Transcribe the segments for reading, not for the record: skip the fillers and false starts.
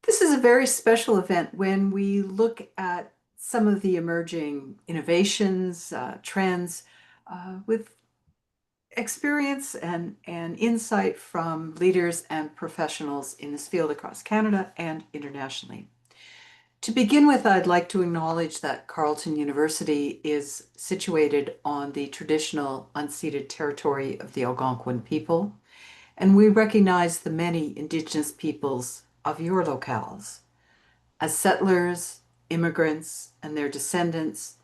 This is a very special event when we look at some of the emerging innovations, trends, with experience and insight from leaders and professionals in this field across Canada and internationally. To begin with, I'd like to acknowledge that Carleton University is situated on the traditional unceded territory of the Algonquin people, and we recognize the many Indigenous peoples of your locales. As settlers, immigrants, and their descendants,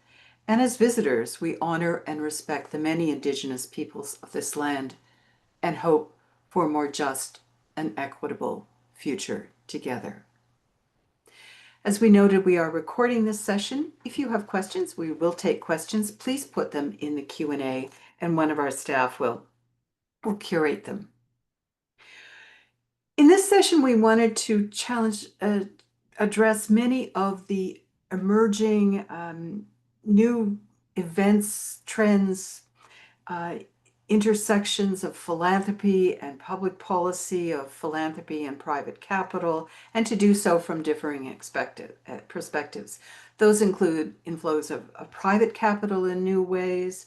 and as visitors, we honor and respect the many Indigenous peoples of this land and hope for a more just and equitable future together. As we noted, we are recording this session. If you have questions, we will take questions. Please put them in the Q&A and one of our staff will curate them. In this session, we wanted to address many of the emerging new events, trends, intersections of philanthropy and public policy, of philanthropy and private capital, and to do so from differing perspectives. Those include inflows of private capital in new ways,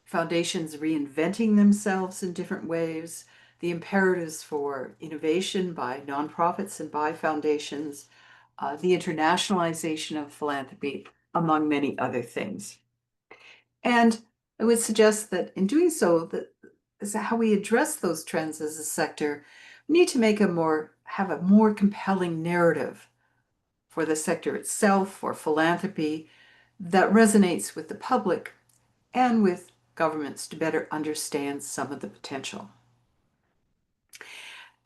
foundations reinventing themselves in different ways, the imperatives for innovation by nonprofits and by foundations, the internationalization of philanthropy, among many other things. And I would suggest that in doing so, that is how we address those trends as a sector. We need to have a more compelling narrative for the sector itself, for philanthropy, that resonates with the public and with governments to better understand some of the potential.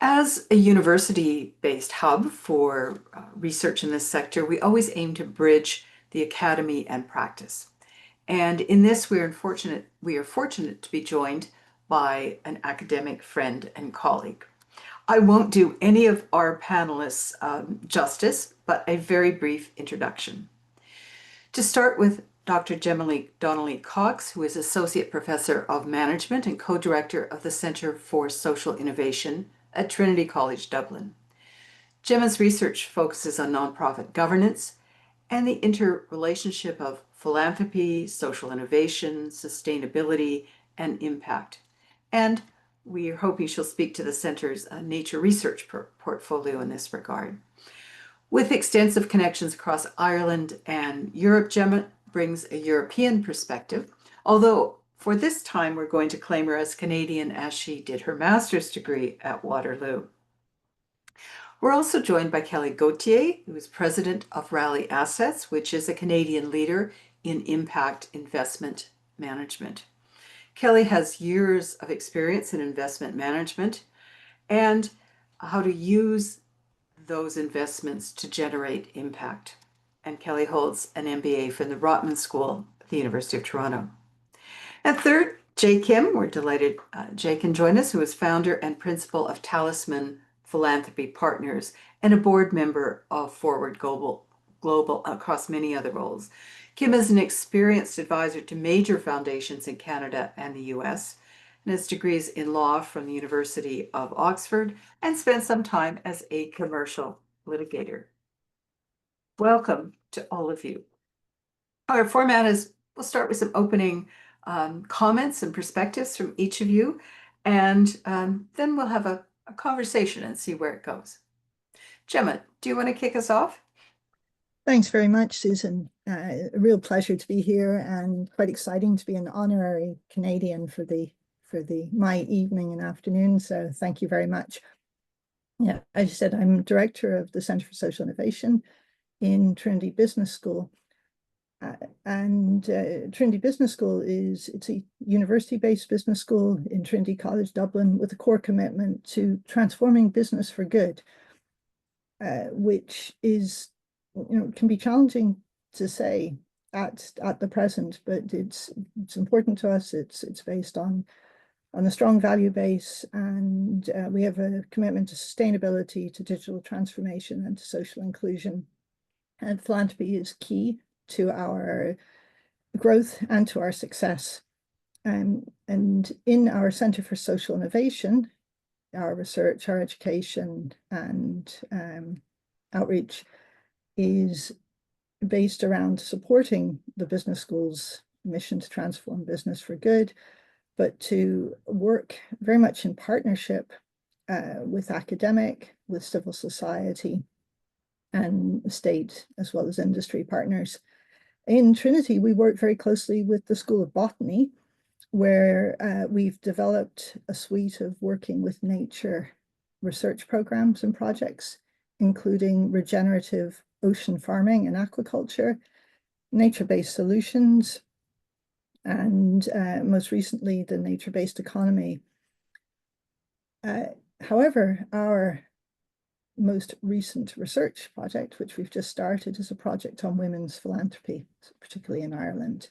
As a university-based hub for research in this sector, we always aim to bridge the academy and practice. And in this, we are fortunate to be joined by an academic friend and colleague. I won't do any of our panelists justice, but a very brief introduction. To start with Dr. Gemma Donnelly-Cox, who is Associate Professor of Management and Co-Director of the Centre for Social Innovation at Trinity College Dublin. Gemma's research focuses on nonprofit governance and the interrelationship of philanthropy, social innovation, sustainability, and impact. And we are hoping she'll speak to the Centre's nature research portfolio in this regard. With extensive connections across Ireland and Europe, Gemma brings a European perspective, although for this time we're going to claim her as Canadian as she did her master's degree at Waterloo. We're also joined by Kelly Gauthier, who is president of Rally Assets, which is a Canadian leader in impact investment management. Kelly has years of experience in investment management and how to use those investments to generate impact. And Kelly holds an MBA from the Rotman School at the University of Toronto. And third, Jay Kim. We're delighted Jay can join us, who is founder and principal of Talisman Philanthropy Partners and a board member of Forward Global across many other roles. Kim is an experienced advisor to major foundations in Canada and the US, and has degrees in law from the University of Oxford, and spent some time as a commercial litigator. Welcome to all of you. Our format is, we'll start with some opening comments and perspectives from each of you, and then we'll have a conversation and see where it goes. Gemma, do you want to kick us off? Thanks very much, Susan. A real pleasure to be here, and quite exciting to be an honorary Canadian for my evening and afternoon. So thank you very much. Yeah, as you said, I'm director of the Centre for Social Innovation in Trinity Business School. Trinity Business School it's a university-based business school in Trinity College Dublin with a core commitment to transforming business for good, which is, can be challenging to say at the present, but it's important to us. It's based on a strong value base, and we have a commitment to sustainability, to digital transformation, and to social inclusion. And philanthropy is key to our growth and to our success. And in our Centre for Social Innovation, our research, our education, and outreach is based around supporting the business school's mission to transform business for good, but to work very much in partnership with academic, with civil society, and state, as well as industry partners. In Trinity, we work very closely with the School of Botany, where we've developed a suite of working with nature research programs and projects, including regenerative ocean farming and aquaculture, nature-based solutions, and most recently, the nature-based economy. However, our most recent research project, which we've just started, is a project on women's philanthropy, particularly in Ireland.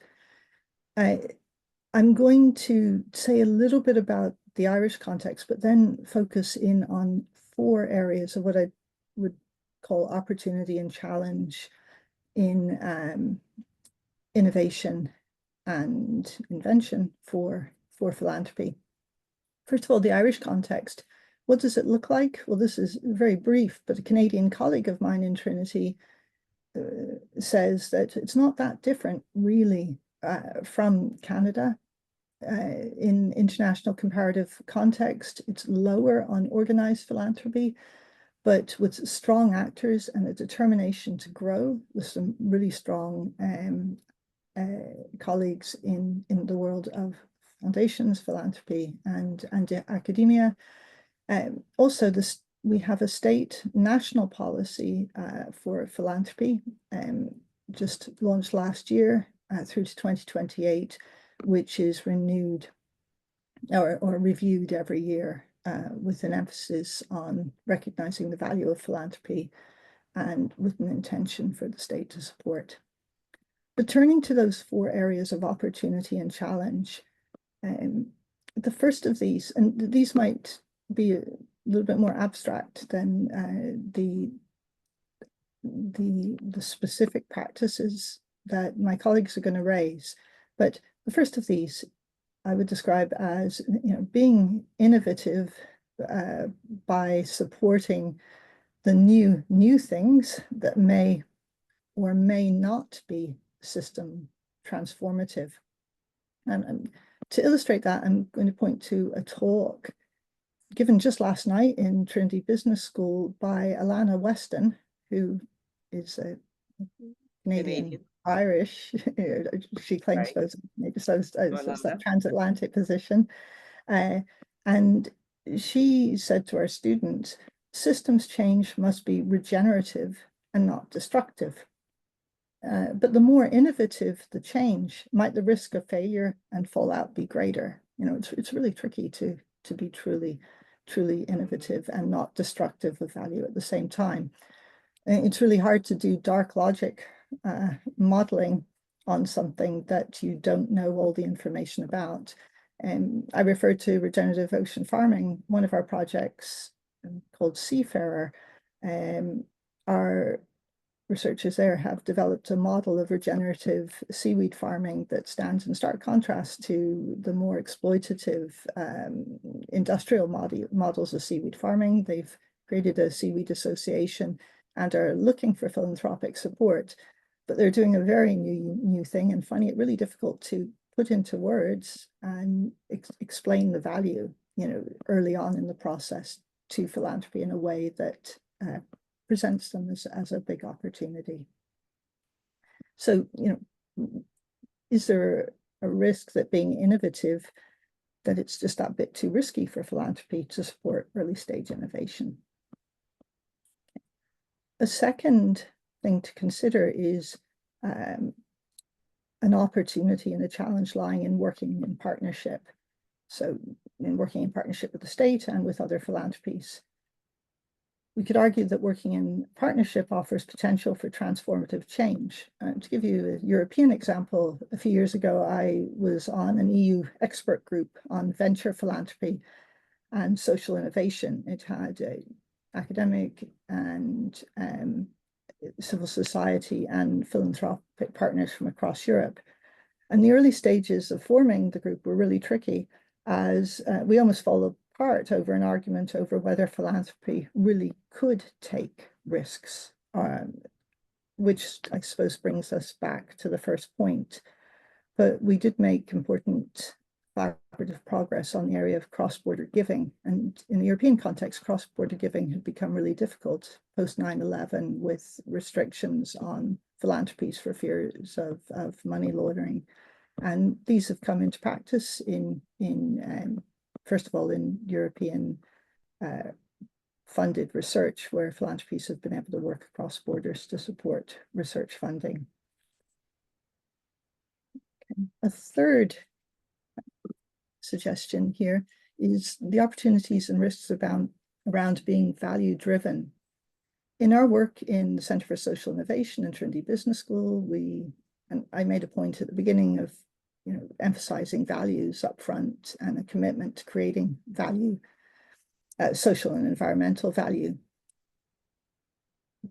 I'm going to say a little bit about the Irish context, but then focus in on 4 areas of what I would call opportunity and challenge in innovation and invention for philanthropy. First of all, the Irish context. What does it look like? Well, this is very brief, but a Canadian colleague of mine in Trinity says that it's not that different, really, from Canada. In international comparative context, it's lower on organized philanthropy, but with strong actors and a determination to grow, with some really strong colleagues in the world of foundations, philanthropy, and academia. Also, we have a state national policy for philanthropy, just launched last year through to 2028, which is renewed or reviewed every year with an emphasis on recognizing the value of philanthropy and with an intention for the state to support. But turning to those 4 areas of opportunity and challenge, the first of these, and these might be a little bit more abstract than the specific practices that my colleagues are going to raise, but the first of these I would describe as being innovative by supporting the new things that may or may not be system transformative. And to illustrate that, I'm going to point to a talk given just last night in Trinity Business School by Alana Weston, who is a Canadian Irish. She claims both, maybe so it's that transatlantic position. And she said to our students, systems change must be regenerative and not destructive. But the more innovative the change, might the risk of failure and fallout be greater? It's really tricky to be truly innovative and not destructive of value at the same time. It's really hard to do dark logic modeling on something that you don't know all the information about. And I referred to regenerative ocean farming, one of our projects called Seafarer. Our researchers there have developed a model of regenerative seaweed farming that stands in stark contrast to the more exploitative industrial models of seaweed farming. They've created a seaweed association and are looking for philanthropic support, but they're doing a very new thing and finding it really difficult to put into words and explain the value, early on in the process to philanthropy in a way that presents them as a big opportunity. So, is there a risk that being innovative, that it's just that bit too risky for philanthropy to support early stage innovation? A second thing to consider is an opportunity and a challenge lying in working in partnership. So in working in partnership with the state and with other philanthropies. We could argue that working in partnership offers potential for transformative change. To give you a European example, a few years ago, I was on an EU expert group on venture philanthropy and social innovation. It had academic and civil society and philanthropic partners from across Europe. And the early stages of forming the group were really tricky, as we almost followed apart over an argument over whether philanthropy really could take risks, which I suppose brings us back to the first point. But we did make important collaborative progress on the area of cross-border giving. And in the European context, cross-border giving had become really difficult post 9/11 with restrictions on philanthropies for fears of money laundering. And these have come into practice first of all, in European funded research, where philanthropies have been able to work across borders to support research funding. Okay. A third suggestion here is the opportunities and risks around being value-driven. In our work in the Centre for Social Innovation and Trinity Business School, and I made a point at the beginning of emphasizing values up front and a commitment to creating value, social and environmental value.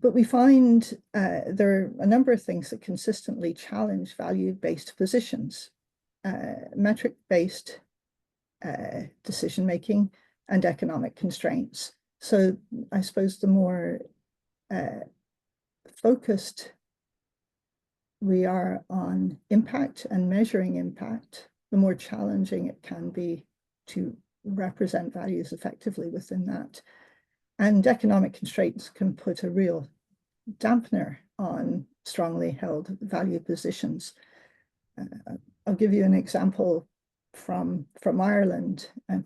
But we find there are a number of things that consistently challenge value-based positions, metric-based decision-making, and economic constraints. So I suppose the more focused we are on impact and measuring impact, the more challenging it can be to represent values effectively within that. And economic constraints can put a real dampener on strongly held value positions. I'll give you an example from Ireland, a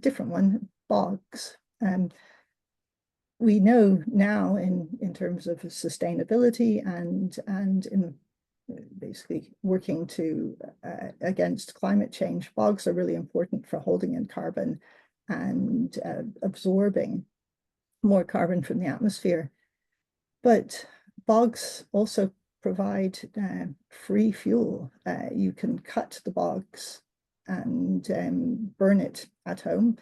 different one, bogs. We know now in terms of sustainability and in basically working against climate change, bogs are really important for holding in carbon and absorbing more carbon from the atmosphere. But bogs also provide free fuel. You can cut the bogs and burn it at home.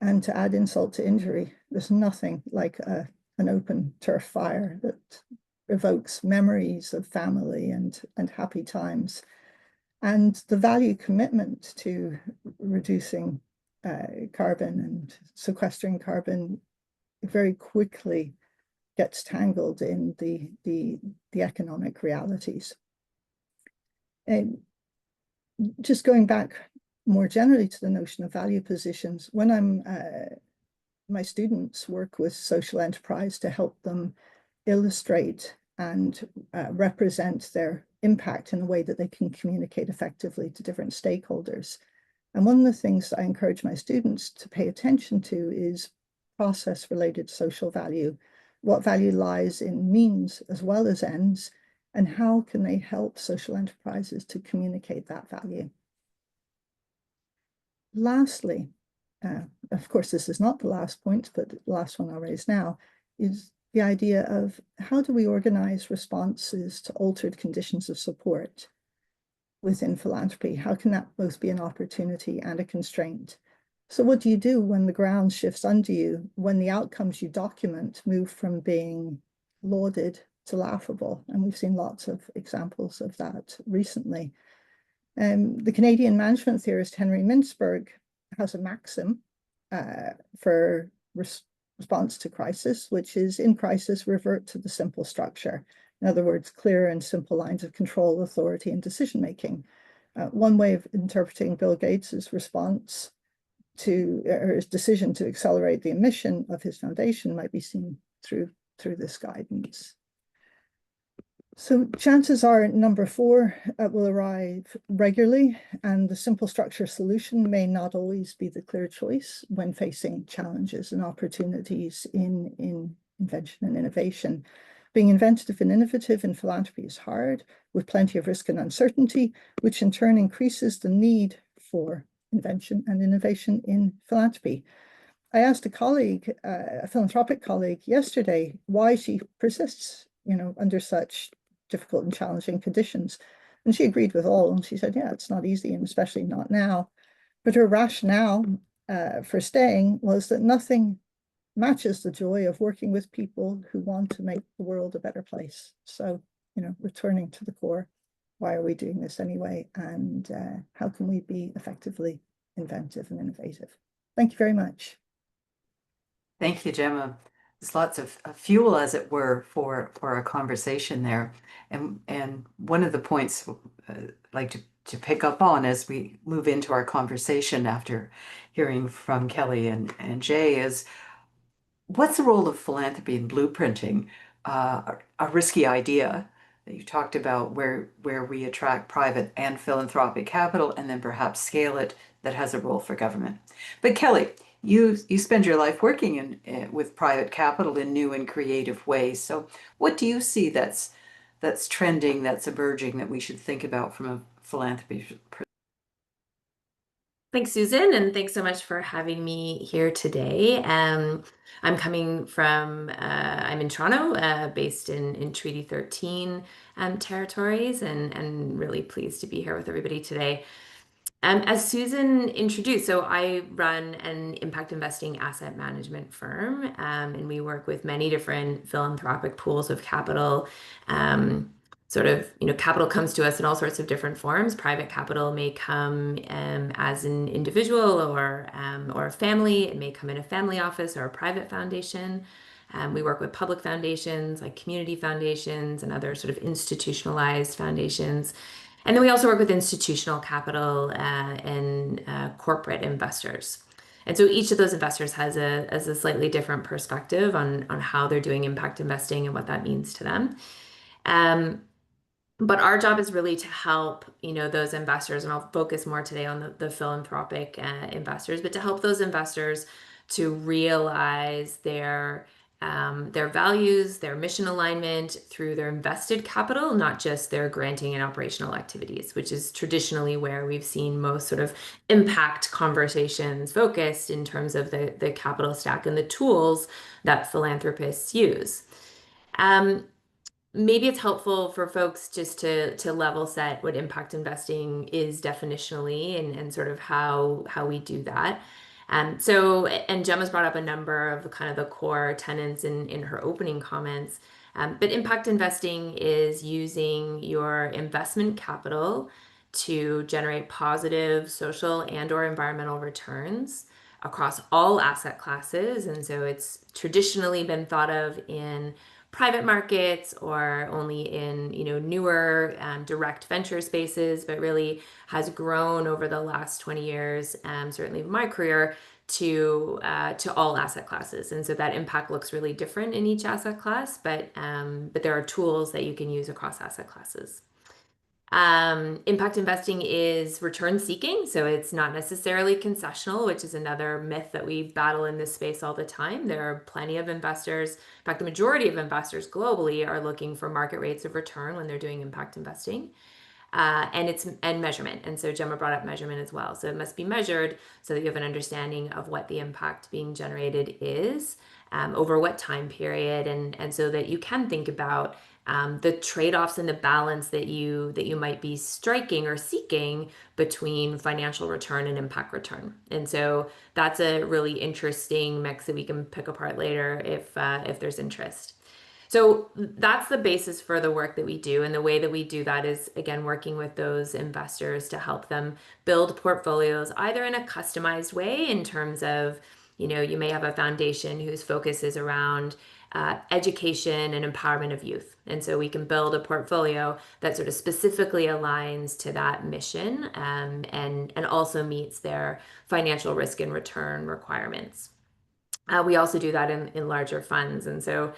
And to add insult to injury, there's nothing like an open turf fire that evokes memories of family and happy times. And the value commitment to reducing carbon and sequestering carbon very quickly gets tangled in the economic realities. And just going back more generally to the notion of value positions, when my students work with social enterprise to help them illustrate and represent their impact in a way that they can communicate effectively to different stakeholders. And one of the things I encourage my students to pay attention to is process-related social value. What value lies in means as well as ends, and how can they help social enterprises to communicate that value? Lastly, of course, this is not the last point, but the last one I'll raise now, is the idea of how do we organize responses to altered conditions of support within philanthropy? How can that both be an opportunity and a constraint? So what do you do when the ground shifts under you, when the outcomes you document move from being lauded to laughable? And we've seen lots of examples of that recently. The Canadian management theorist Henry Mintzberg has a maxim for response to crisis, which is, in crisis, revert to the simple structure. In other words, clear and simple lines of control, authority, and decision-making. One way of interpreting Bill Gates's response or his decision to accelerate the mission of his foundation might be seen through this guidance. So chances are number 4 will arrive regularly, and the simple structure solution may not always be the clear choice when facing challenges and opportunities in invention and innovation. Being inventive and innovative in philanthropy is hard, with plenty of risk and uncertainty, which in turn increases the need for invention and innovation in philanthropy. I asked a colleague, a philanthropic colleague yesterday, why she persists, under such difficult and challenging conditions. And she agreed with all, and she said, yeah, it's not easy, and especially not now. But her rationale for staying was that nothing matches the joy of working with people who want to make the world a better place. So, returning to the core, why are we doing this anyway? And how can we be effectively inventive and innovative. Thank you very much. Thank you, Gemma. There's lots of fuel, as it were, for our conversation there. And one of the points I'd like to pick up on as we move into our conversation after hearing from Kelly and Jay is what's the role of philanthropy in blueprinting a risky idea that you talked about where we attract private and philanthropic capital and then perhaps scale it that has a role for government. But Kelly, you spend your life working with private capital in new and creative ways. So what do you see that's trending, that's emerging that we should think about from a philanthropy perspective? Thanks, Susan, and thanks so much for having me here today. I'm coming from, I'm in Toronto, based in Treaty 13 territories, and really pleased to be here with everybody today. As Susan introduced, so I run an impact investing asset management firm, and we work with many different philanthropic pools of capital. Capital comes to us in all sorts of different forms. Private capital may come as an individual or a family. It may come in a family office or a private foundation. We work with public foundations like community foundations and other sort of institutionalized foundations. And then we also work with institutional capital and corporate investors. And so each of those investors has a slightly different perspective on how they're doing impact investing and what that means to them. But our job is really to help, those investors, and I'll focus more today on the philanthropic investors, but to help those investors to realize their values, their mission alignment through their invested capital, not just their granting and operational activities, which is traditionally where we've seen most sort of impact conversations focused in terms of the capital stack and the tools that philanthropists use. Maybe it's helpful for folks just to level set what impact investing is definitionally and sort of how we do that. And Gemma's brought up a number of kind of the core tenets in her opening comments. But impact investing is using your investment capital to generate positive social and or environmental returns across all asset classes. And so it's traditionally been thought of in private markets or only in newer direct venture spaces, but really has grown over the last 20 years, certainly in my career, to all asset classes. And so that impact looks really different in each asset class, but there are tools that you can use across asset classes. Impact investing is return seeking, so it's not necessarily concessional, which is another myth that we battle in this space all the time. There are plenty of investors, in fact, the majority of investors globally are looking for market rates of return when they're doing impact investing. And measurement. And so Gemma brought up measurement as well. So it must be measured so that you have an understanding of what the impact being generated is, over what time period, and so that you can think about the trade-offs and the balance that you might be striking or seeking between financial return and impact return. And so that's a really interesting mix that we can pick apart later if there's interest. So that's the basis for the work that we do. And the way that we do that is, again, working with those investors to help them build portfolios either in a customized way in terms of, you may have a foundation whose focus is around education and empowerment of youth. And so we can build a portfolio that sort of specifically aligns to that mission, and also meets their financial risk and return requirements. We also do that in larger funds. And so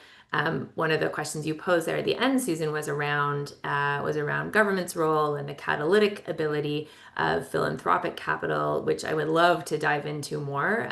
one of the questions you posed there at the end, Susan, was around government's role and the catalytic ability of philanthropic capital, which I would love to dive into more.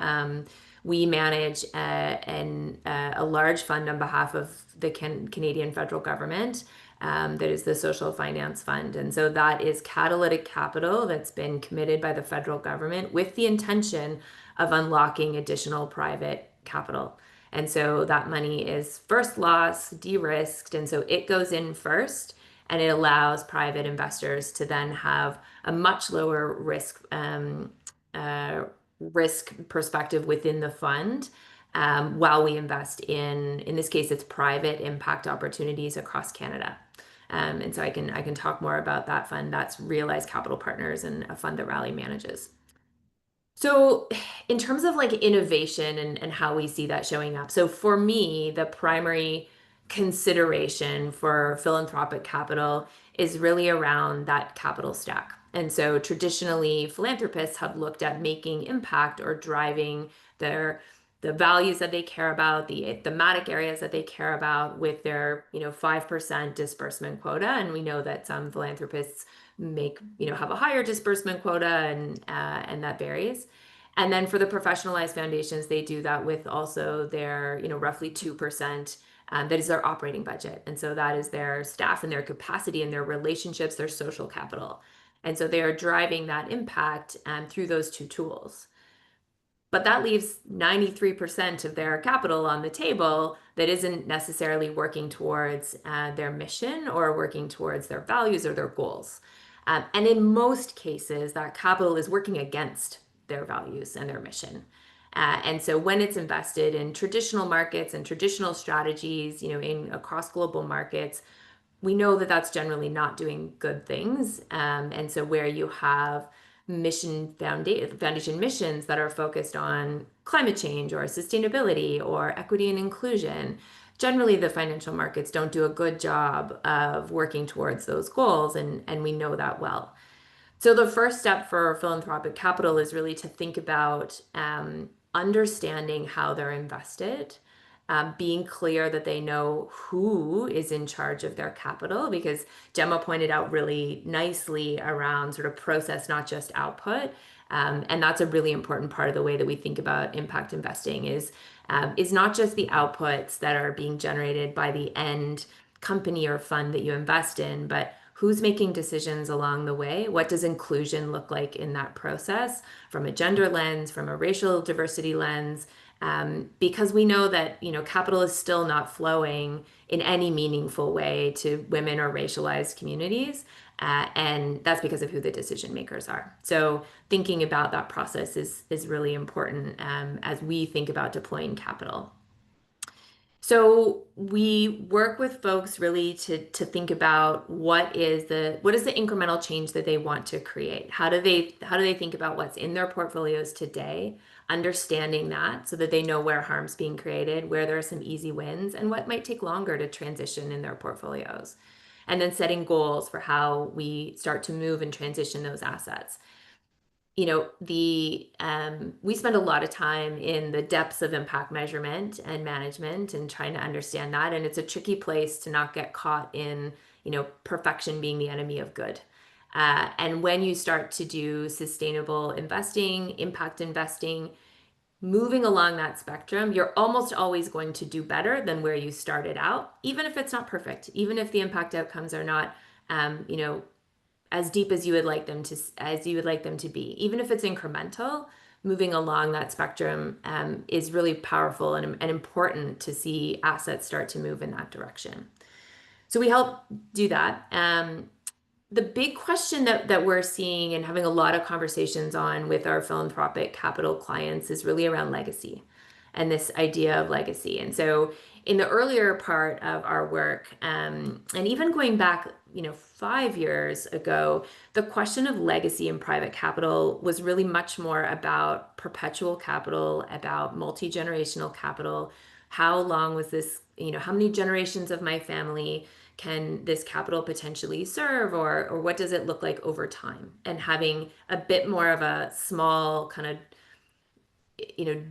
We manage a large fund on behalf of the Canadian federal government, that is the Social Finance Fund. And so that is catalytic capital that's been committed by the federal government with the intention of unlocking additional private capital. And so that money is first loss, de-risked, and so it goes in first, and it allows private investors to then have a much lower risk perspective within the fund, while we invest in this case, it's private impact opportunities across Canada. And so I can talk more about that fund. That's Realized Capital Partners and a fund that Rally manages. So, in terms of like innovation and how we see that showing up, so for me, the primary consideration for philanthropic capital is really around that capital stack. And so, traditionally, philanthropists have looked at making impact or driving their the values that they care about, the thematic areas that they care about with their, 5% disbursement quota. And we know that some philanthropists make, have a higher disbursement quota and that varies. And then for the professionalized foundations, they do that with also their, roughly 2%. That is their operating budget. And so that is their staff and their capacity and their relationships, their social capital. And so they are driving that impact through those two tools. But that leaves 93% of their capital on the table that isn't necessarily working towards their mission or working towards their values or their goals. And in most cases, that capital is working against their values and their mission. And so when it's invested in traditional markets and traditional strategies, in across global markets, we know that that's generally not doing good things. And so where you have foundation missions that are focused on climate change or sustainability or equity and inclusion, generally the financial markets don't do a good job of working towards those goals, and we know that well. So the first step for philanthropic capital is really to think about understanding how they're invested, being clear that they know who is in charge of their capital, because Gemma pointed out really nicely around sort of process, not just output. And that's a really important part of the way that we think about impact investing is not just the outputs that are being generated by the end company or fund that you invest in, but who's making decisions along the way? What does inclusion look like in that process from a gender lens, from a racial diversity lens? Because we know that capital is still not flowing in any meaningful way to women or racialized communities, and that's because of who the decision makers are. So thinking about that process is really important as we think about deploying capital. So we work with folks really to think about what is the incremental change that they want to create? How do they think about what's in their portfolios today, understanding that so that they know where harm's being created, where there are some easy wins, and what might take longer to transition in their portfolios. And then setting goals for how we start to move and transition those assets. We spend a lot of time in the depths of impact measurement and management and trying to understand that. And it's a tricky place to not get caught in, perfection being the enemy of good. And when you start to do sustainable investing, impact investing, moving along that spectrum, you're almost always going to do better than where you started out, even if it's not perfect, even if the impact outcomes are not, as deep as you would like them to be, even if it's incremental. Moving along that spectrum is really powerful and important to see assets start to move in that direction. So we help do that. The big question that we're seeing and having a lot of conversations on with our philanthropic capital clients is really around legacy and this idea of legacy. And so in the earlier part of our work, and even going back, 5 years ago, the question of legacy in private capital was really much more about perpetual capital, about multi-generational capital. How long was this, how many generations of my family can this capital potentially serve, or what does it look like over time? And having a bit more of a small kind of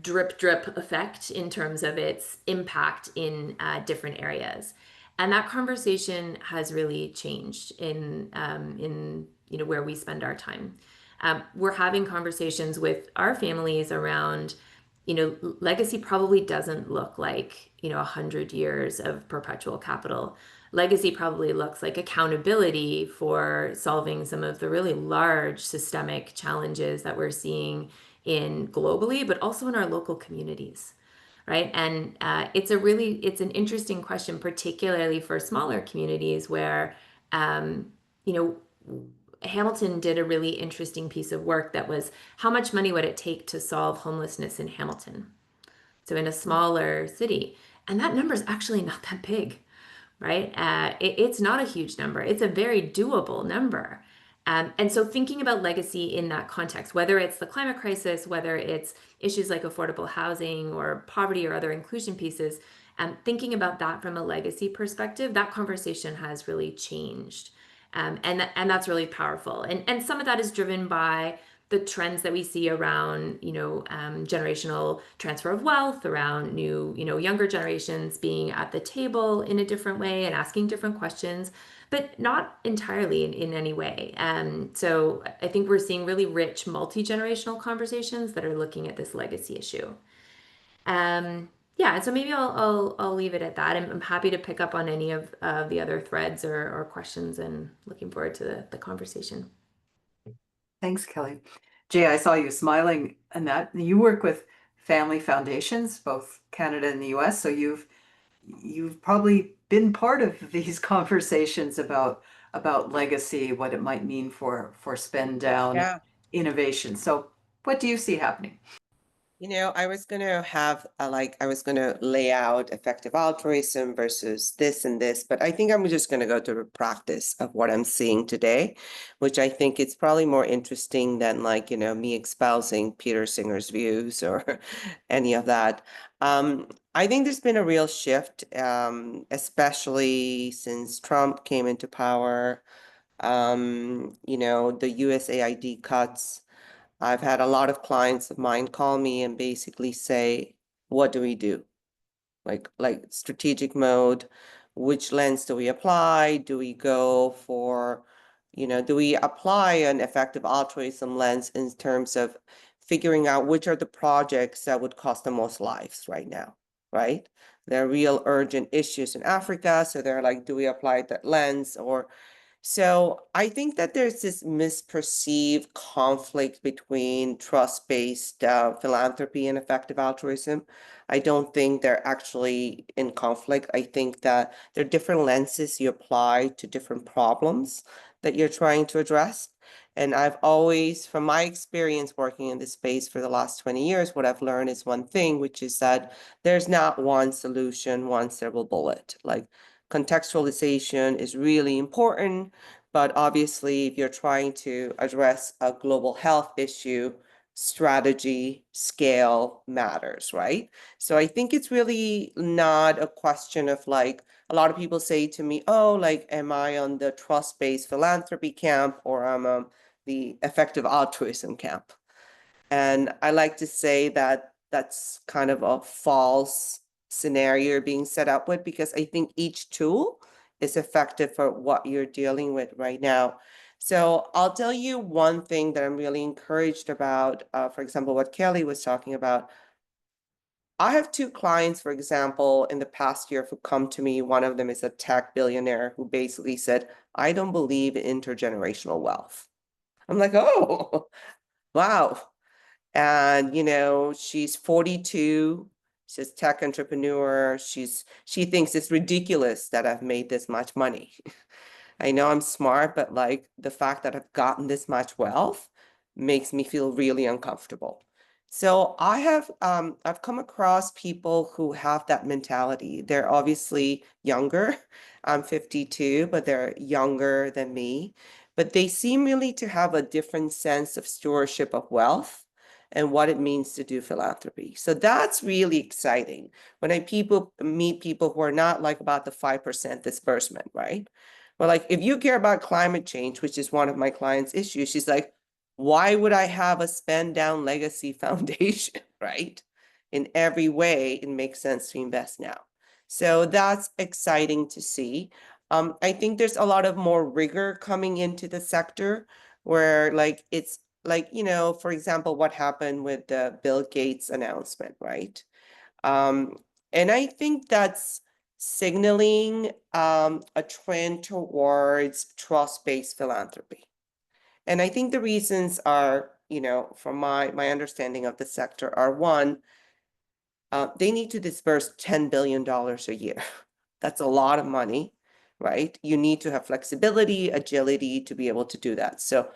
drip drip effect in terms of its impact in different areas. And that conversation has really changed in where we spend our time. We're having conversations with our families around, legacy probably doesn't look like 100 years of perpetual capital. Legacy probably looks like accountability for solving some of the really large systemic challenges that we're seeing in globally, but also in our local communities, right? And it's an interesting question, particularly for smaller communities where, Hamilton did a really interesting piece of work that was how much money would it take to solve homelessness in Hamilton? So in a smaller city. And that number is actually not that big, right? It's not a huge number. It's a very doable number. And so thinking about legacy in that context, whether it's the climate crisis, whether it's issues like affordable housing or poverty or other inclusion pieces, thinking about that from a legacy perspective, that conversation has really changed. And that's really powerful. And some of that is driven by the trends that we see around, generational transfer of wealth, around new, younger generations being at the table in a different way and asking different questions, but not entirely in any way. So I think we're seeing really rich multi-generational conversations that are looking at this legacy issue. Yeah, so maybe I'll leave it at that. I'm happy to pick up on any of the other threads or questions, and looking forward to the conversation. Thanks, Kelly. Jay, I saw you smiling, and that you work with family foundations, both Canada and the US, so you've probably been part of these conversations about legacy, what it might mean for spend down Yeah. innovation. So what do you see happening? I was going to have I was going to lay out effective altruism versus this and this, but I think I'm just going to go to the practice of what I'm seeing today, which I think it's probably more interesting than me espousing Peter Singer's views or any of that. I think there's been a real shift, especially since Trump came into power. The USAID cuts. I've had a lot of clients of mine call me and basically say, what do we do? Like strategic mode, which lens do we apply? Do we go for, do we apply an effective altruism lens in terms of figuring out which are the projects that would cost the most lives right now, right? There are real urgent issues in Africa. So they're like, do we apply that lens? So I think that there's this misperceived conflict between trust-based philanthropy and effective altruism. I don't think they're actually in conflict. I think that there are different lenses you apply to different problems that you're trying to address. And I've always, from my experience working in this space for the last 20 years, what I've learned is one thing, which is that there's not one solution, one silver bullet. Like, contextualization is really important, but obviously if you're trying to address a global health issue, strategy, scale matters, right? So I think it's really not a question of a lot of people say to me, oh, am I on the trust-based philanthropy camp or I'm on the effective altruism camp? And I like to say that that's kind of a false scenario you're being set up with, because I think each tool is effective for what you're dealing with right now. So I'll tell you one thing that I'm really encouraged about, for example, what Kelly was talking about. I have two clients, for example, in the past year who come to me. One of them is a tech billionaire who basically said, I don't believe in intergenerational wealth. I'm like, oh, wow. And, she's 42, she's a tech entrepreneur. She thinks it's ridiculous that I've made this much money. I know I'm smart, but the fact that I've gotten this much wealth makes me feel really uncomfortable. So I've come across people who have that mentality. They're obviously younger. I'm 52, but they're younger than me. But they seem really to have a different sense of stewardship of wealth and what it means to do philanthropy. So that's really exciting when meet people who are not about the 5% disbursement, right? Well, if you care about climate change, which is one of my clients' issues, she's like, why would I have a spend down legacy foundation, right? In every way, it makes sense to invest now. So that's exciting to see. I think there's a lot of more rigor coming into the sector where it's for example, what happened with the Bill Gates announcement, right? And I think that's signaling a trend towards trust-based philanthropy. And I think the reasons are, from my understanding of the sector, are one, they need to disperse $10 billion a year. That's a lot of money, right? You need to have flexibility, agility to be able to do that. So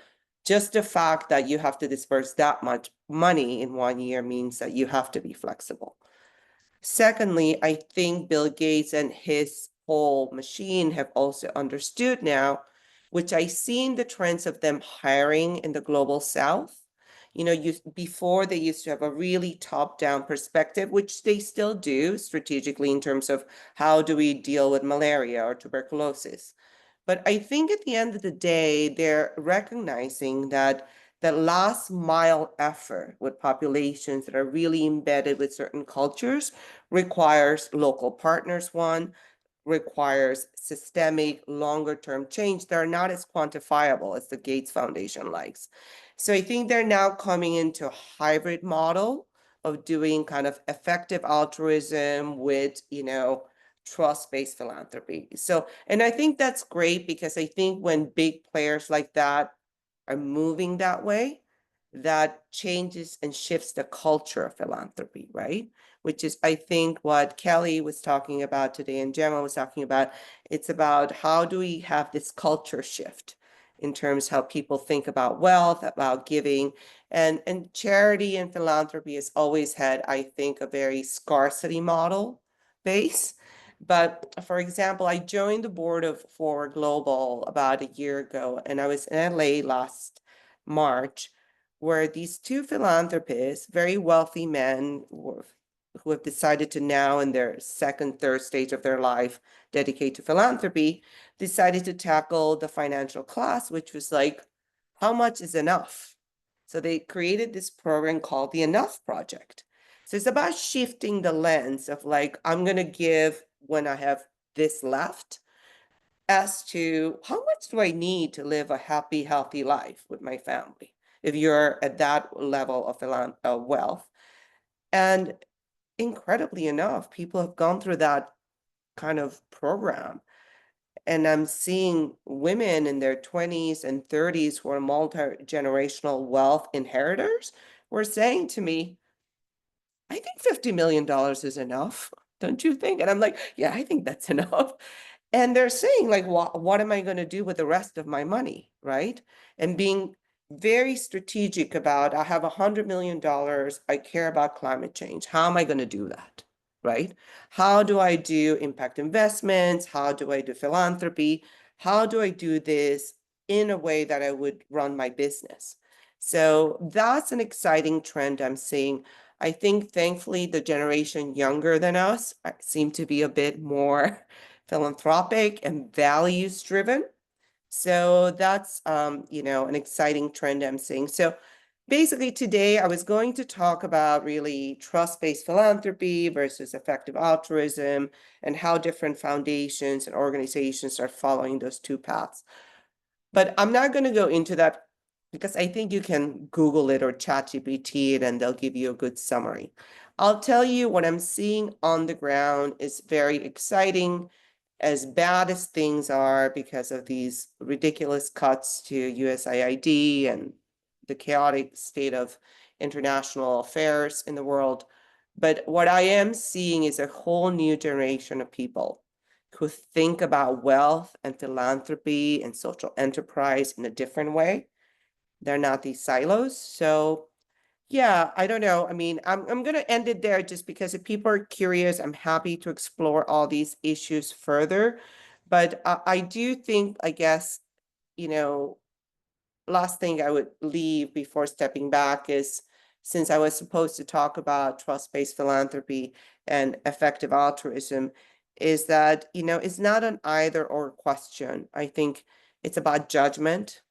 just the fact that you have to disperse that much money in 1 year means that you have to be flexible. Secondly, I think Bill Gates and his whole machine have also understood now which I seen the trends of them hiring in the global South. You know, before they used to have a really top-down perspective, which they still do strategically in terms of how do we deal with malaria or tuberculosis. But I think at the end of the day, they're recognizing that the last mile effort with populations that are really embedded with certain cultures requires local partners, one, requires systemic longer term change that are not as quantifiable as the Gates Foundation likes. So I think they're now coming into a hybrid model of doing kind of effective altruism with, you know, trust-based philanthropy. So, and I think that's great because I think when big players like that are moving that way, that changes and shifts the culture of philanthropy, right? Which is, I think, what Kelly was talking about today and Gemma was talking about. It's about how do we have this culture shift in terms of how people think about wealth, about giving, and charity and philanthropy has always had, I think, a very scarcity model base. But for example, I joined the board of Forward Global about a year ago, and I was in LA last March, where these two philanthropists, very wealthy men who have decided to now in their second, third stage of their life dedicate to philanthropy, decided to tackle the financial class, which was like, how much is enough? So they created this program called the Enough Project. So it's about shifting the lens of like, I'm going to give when I have this left, as to how much do I need to live a happy, healthy life with my family, if you're at that level of wealth. And incredibly enough, people have gone through that kind of program. And I'm seeing women in their 20s and 30s who are multi-generational wealth inheritors were saying to me, I think $50 million is enough, don't you think? And I'm like, yeah, I think that's enough. And they're saying, like, what am I going to do with the rest of my money, right? And being very strategic about, I have $100 million, I care about climate change. How am I going to do that, right? How do I do impact investments? How do I do philanthropy? How do I do this in a way that I would run my business? So that's an exciting trend I'm seeing. I think, thankfully, the generation younger than us seem to be a bit more philanthropic and values driven. So that's, you know, an exciting trend I'm seeing. So basically today I was going to talk about really trust-based philanthropy versus effective altruism and how different foundations and organizations are following those two paths. But I'm not going to go into that because I think you can Google it or ChatGPT it and they'll give you a good summary. I'll tell you what I'm seeing on the ground is very exciting. As bad as things are because of these ridiculous cuts to USAID and the chaotic state of international affairs in the world. But what I am seeing is a whole new generation of people who think about wealth and philanthropy and social enterprise in a different way. They're not these silos. So yeah, I don't know. I mean, I'm going to end it there just because if people are curious, I'm happy to explore all these issues further. But I do think, I guess, you know, last thing I would leave before stepping back is, since I was supposed to talk about trust-based philanthropy and effective altruism, is that, you know, it's not an either or question. I think it's about judgment.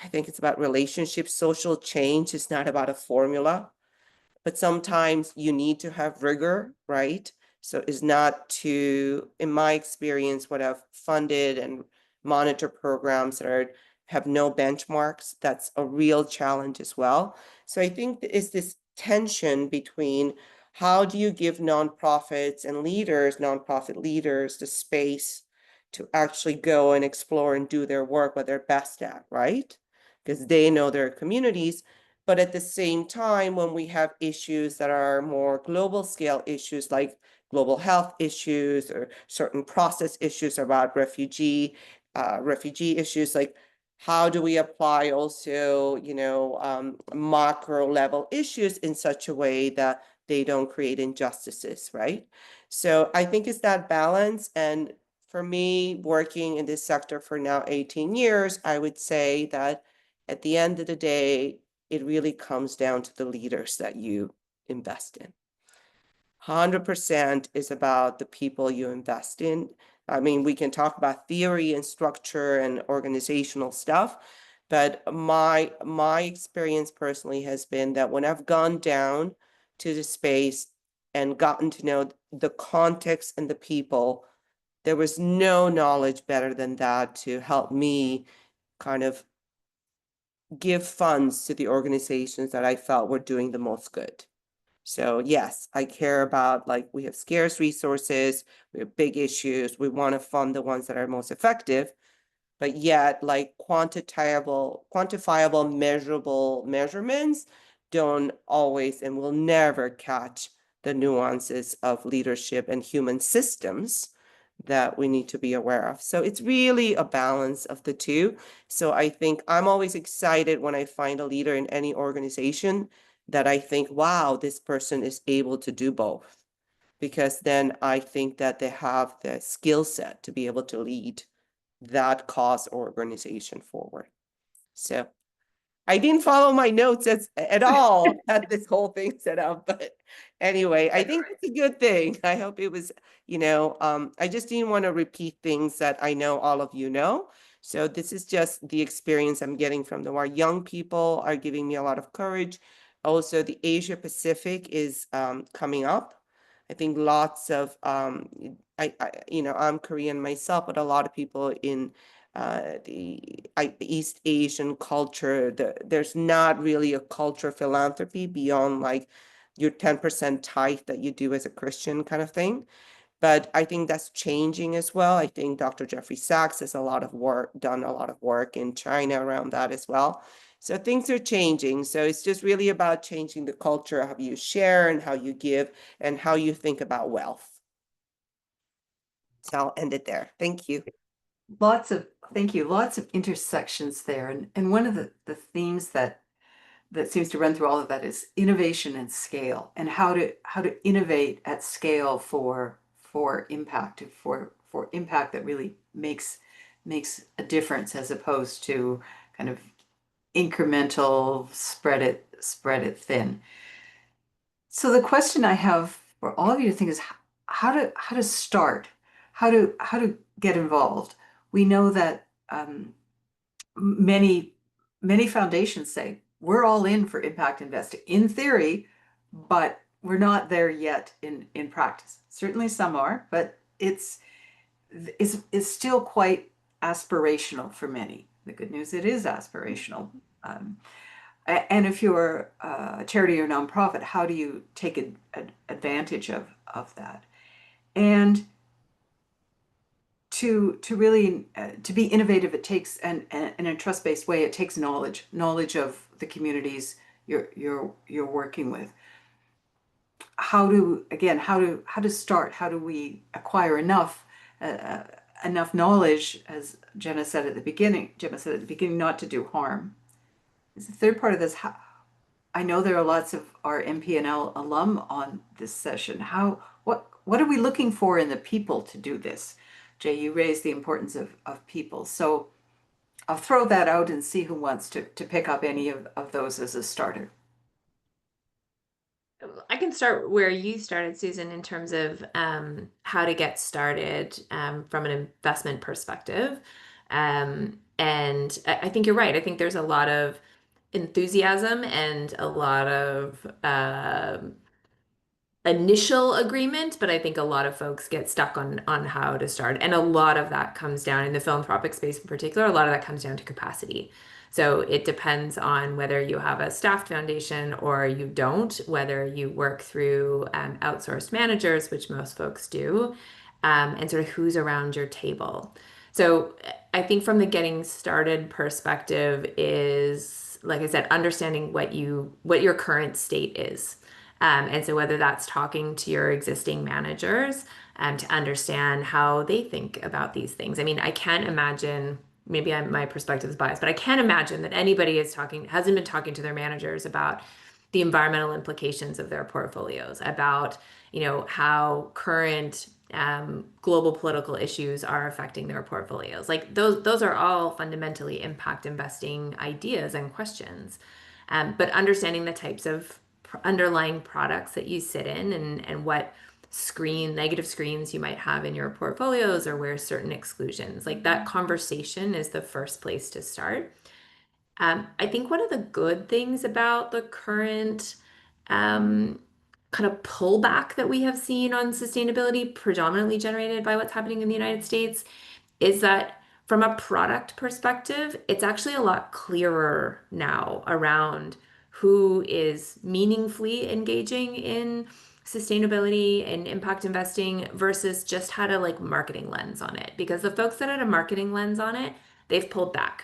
I think it's about relationships. Social change is not about a formula, but sometimes you need to have rigor, right? So it's not to, in my experience, what I've funded and monitor programs that have no benchmarks, that's a real challenge as well. So I think it's this tension between how do you give nonprofits and leaders, nonprofit leaders, the space to actually go and explore and do their work, what they're best at, right? Because they know their communities. But at the same time, when we have issues that are more global scale issues like global health issues or certain process issues about refugee issues, like how do we apply also, you know, macro level issues in such a way that they don't create injustices, right? So I think it's that balance. And for me, working in this sector for now 18 years, I would say that at the end of the day, it really comes down to the leaders that you invest in. 100% is about the people you invest in. I mean, we can talk about theory and structure and organizational stuff, but my experience personally has been that when I've gone down to the space and gotten to know the context and the people, there was no knowledge better than that to help me kind of give funds to the organizations that I felt were doing the most good. So yes, I care about, like, we have scarce resources, we have big issues, we want to fund the ones that are most effective, but yet like quantifiable, measurable measurements don't always and will never catch the nuances of leadership and human systems that we need to be aware of. So it's really a balance of the two. So I think I'm always excited when I find a leader in any organization that I think, wow, this person is able to do both. Because then I think that they have the skill set to be able to lead that cause or organization forward. So I didn't follow my notes at all at this whole thing set up, but anyway, I think it's a good thing. I hope it was, I just didn't want to repeat things that I know all of you know. So this is just the experience I'm getting from them. Our young people are giving me a lot of courage. Also, the Asia Pacific is coming up. I think lots of, I'm Korean myself, but a lot of people in the East Asian culture, there's not really a culture of philanthropy beyond like your 10% tithe that you do as a Christian kind of thing. But I think that's changing as well. I think Dr. Jeffrey Sachs has done a lot of work in China around that as well. So things are changing. So it's just really about changing the culture of how you share and how you give and how you think about wealth. So I'll end it there. Thank you. Thank you. Lots of intersections there. And one of the themes that seems to run through all of that is innovation and scale, and how to innovate at scale for impact, for impact that really makes a difference, as opposed to kind of incremental, spread it thin. So the question I have for all of you to think is how to start, how to get involved. We know that many foundations say we're all in for impact investing in theory, but we're not there yet in practice. Certainly some are, but it's still quite aspirational for many. The good news, it is aspirational. And if you're a charity or nonprofit, how do you take advantage of that? And to really to be innovative, it takes, and in a trust-based way, it takes knowledge of the communities you're working with. How to start? How do we acquire enough knowledge, as Gemma said at the beginning, not to do harm? Is the third part of this. I know there are lots of our MPNL alum on this session. What are we looking for in the people to do this? Jay, you raised the importance of people. So I'll throw that out and see who wants to pick up any of those as a starter. I can start where you started, Susan, in terms of how to get started from an investment perspective. And I think you're right. I think there's a lot of enthusiasm and a lot of initial agreement, but I think a lot of folks get stuck on how to start. And a lot of that comes down, in the philanthropic space in particular, a lot of that comes down to capacity. So it depends on whether you have a staffed foundation or you don't, whether you work through outsourced managers, which most folks do, and sort of who's around your table. So I think from the getting started perspective is, like I said, understanding what your current state is. And so whether that's talking to your existing managers to understand how they think about these things. I mean, I can't imagine, maybe my perspective is biased, but I can't imagine that anybody hasn't been talking to their managers about the environmental implications of their portfolios, about, how current global political issues are affecting their portfolios. Like those are all fundamentally impact investing ideas and questions. But understanding the types of underlying products that you sit in and what negative screens you might have in your portfolios or where certain exclusions, like that conversation is the first place to start. I think one of the good things about the current kind of pullback that we have seen on sustainability, predominantly generated by what's happening in the United States, is that from a product perspective, it's actually a lot clearer now around who is meaningfully engaging in sustainability and impact investing versus just had a like marketing lens on it. Because the folks that had a marketing lens on it, they've pulled back.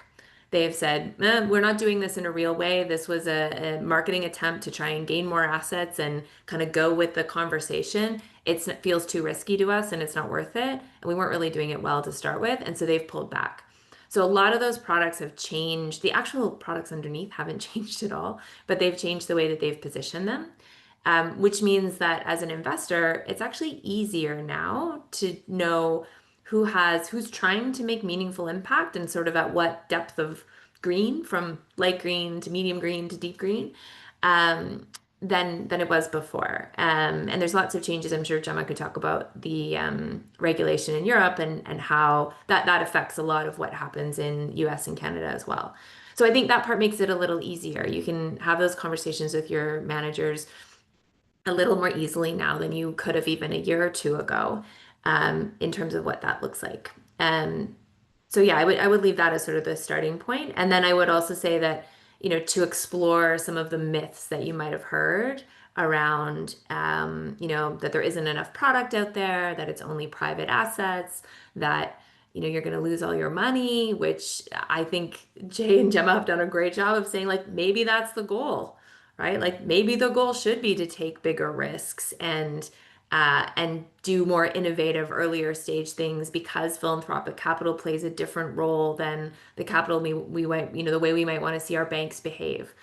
They've said, we're not doing this in a real way. This was a marketing attempt to try and gain more assets and kind of go with the conversation. It feels too risky to us and it's not worth it. And we weren't really doing it well to start with. And so they've pulled back. So a lot of those products have changed. The actual products underneath haven't changed at all, but they've changed the way that they've positioned them. Which means that as an investor, it's actually easier now to know who's trying to make meaningful impact and sort of at what depth of green, from light green to medium green to deep green, than it was before. And there's lots of changes. I'm sure Gemma could talk about the regulation in Europe and how that affects a lot of what happens in US and Canada as well. So I think that part makes it a little easier. You can have those conversations with your managers a little more easily now than you could have even a year or two ago, in terms of what that looks like. So yeah, I would leave that as sort of the starting point. And then I would also say that, to explore some of the myths that you might have heard around, that there isn't enough product out there, that it's only private assets, that, you're going to lose all your money, which I think Jay and Gemma have done a great job of saying, like, maybe that's the goal, right? Like maybe the goal should be to take bigger risks and do more innovative earlier stage things, because philanthropic capital plays a different role than the capital we might, the way we might want to see our banks behave.